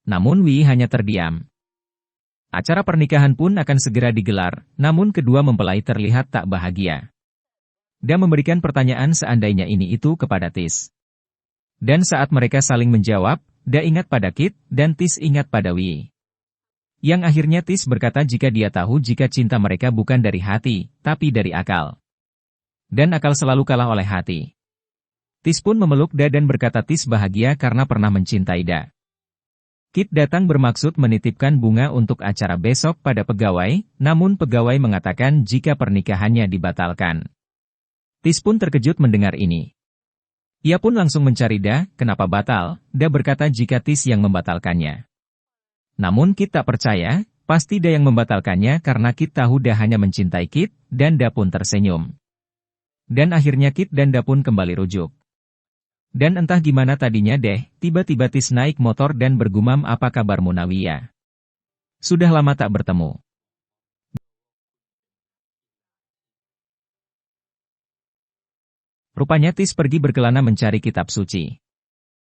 Namun Wei hanya terdiam. Acara pernikahan pun akan segera digelar, namun kedua mempelai terlihat tak bahagia. Da memberikan pertanyaan seandainya ini itu kepada Tis. Dan saat mereka saling menjawab, Da ingat pada Kit, dan Tis ingat pada Wei. Yang akhirnya Tis berkata jika dia tahu jika cinta mereka bukan dari hati, tapi dari akal. Dan akal selalu kalah oleh hati. Tis pun memeluk Da dan berkata Tis bahagia karena pernah mencintai Da. Kit datang bermaksud menitipkan bunga untuk acara besok pada pegawai, namun pegawai mengatakan jika pernikahannya dibatalkan. Tis pun terkejut mendengar ini. Ia pun langsung mencari Da, kenapa batal, Da berkata jika Tis yang membatalkannya. Namun Kit tak percaya, pasti Da yang membatalkannya karena Kit tahu Da hanya mencintai Kit, dan Da pun tersenyum. Dan akhirnya Kit dan Da pun kembali rujuk. Dan entah gimana tadinya deh, tiba-tiba Tis naik motor dan bergumam apa kabar Munawiyah. Sudah lama tak bertemu. Rupanya Tis pergi berkelana mencari kitab suci.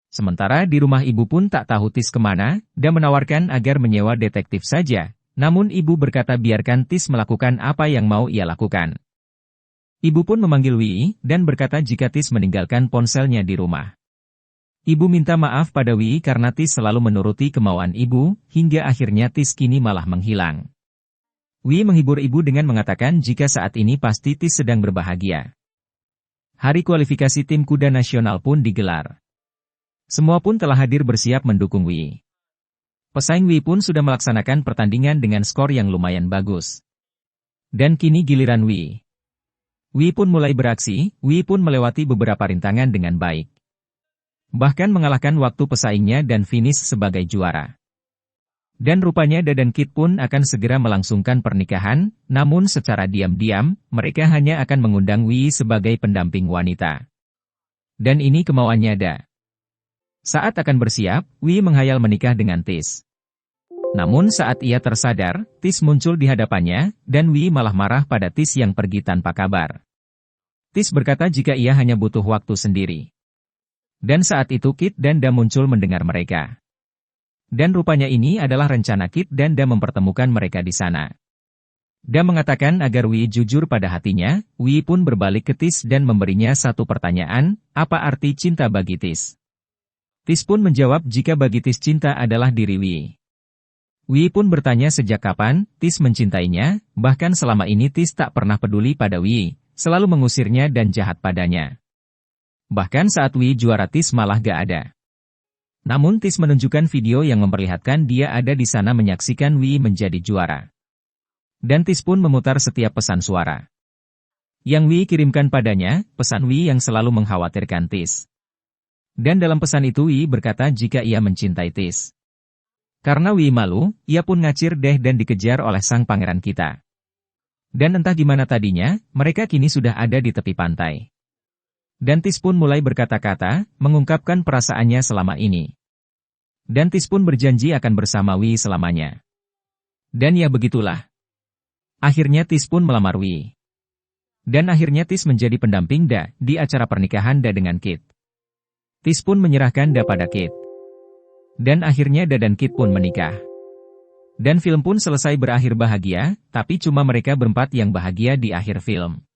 Sementara di rumah ibu pun tak tahu Tis kemana, dan menawarkan agar menyewa detektif saja, namun ibu berkata biarkan Tis melakukan apa yang mau ia lakukan. Ibu pun memanggil Wei, dan berkata jika Tis meninggalkan ponselnya di rumah. Ibu minta maaf pada Wei karena Tis selalu menuruti kemauan ibu, hingga akhirnya Tis kini malah menghilang. Wei menghibur ibu dengan mengatakan jika saat ini pasti Tis sedang berbahagia. Hari kualifikasi tim kuda nasional pun digelar. Semua pun telah hadir bersiap mendukung Wei. Pesaing Wei pun sudah melaksanakan pertandingan dengan skor yang lumayan bagus. Dan kini giliran Wei. Wei pun mulai beraksi, Wei pun melewati beberapa rintangan dengan baik. Bahkan mengalahkan waktu pesaingnya dan finish sebagai juara. Dan rupanya Da dan Kit pun akan segera melangsungkan pernikahan, namun secara diam-diam, mereka hanya akan mengundang Wei sebagai pendamping wanita. Dan ini kemauannya Da. Saat akan bersiap, Wei menghayal menikah dengan Tis. Namun saat ia tersadar, Tis muncul di hadapannya, dan Wei malah marah pada Tis yang pergi tanpa kabar. Tis berkata jika ia hanya butuh waktu sendiri. Dan saat itu Kit dan Da muncul mendengar mereka. Dan rupanya ini adalah rencana Kit dan Da mempertemukan mereka di sana. Da mengatakan agar Wei jujur pada hatinya, Wei pun berbalik ke Tis dan memberinya satu pertanyaan, apa arti cinta bagi Tis? Tis pun menjawab jika bagi Tis cinta adalah diri Wei. Wei pun bertanya sejak kapan Tis mencintainya, bahkan selama ini Tis tak pernah peduli pada Wei, selalu mengusirnya dan jahat padanya. Bahkan saat Wei juara Tis malah gak ada. Namun Tis menunjukkan video yang memperlihatkan dia ada di sana menyaksikan Wei menjadi juara. Dan Tis pun memutar setiap pesan suara yang Wei kirimkan padanya, pesan Wei yang selalu mengkhawatirkan Tis. Dan dalam pesan itu Wei berkata jika ia mencintai Tis. Karena Wei malu, ia pun ngacir deh dan dikejar oleh sang pangeran kita. Dan entah gimana tadinya, mereka kini sudah ada di tepi pantai. Dan Tis pun mulai berkata-kata, mengungkapkan perasaannya selama ini. Dan Tis pun berjanji akan bersama Wei selamanya. Dan ya begitulah. Akhirnya Tis pun melamar Wei. Dan akhirnya Tis menjadi pendamping Da di acara pernikahan Da dengan Kit. Tis pun menyerahkan Da pada Kit. Dan akhirnya Da dan Kit pun menikah. Dan film pun selesai berakhir bahagia, tapi cuma mereka berempat yang bahagia di akhir film.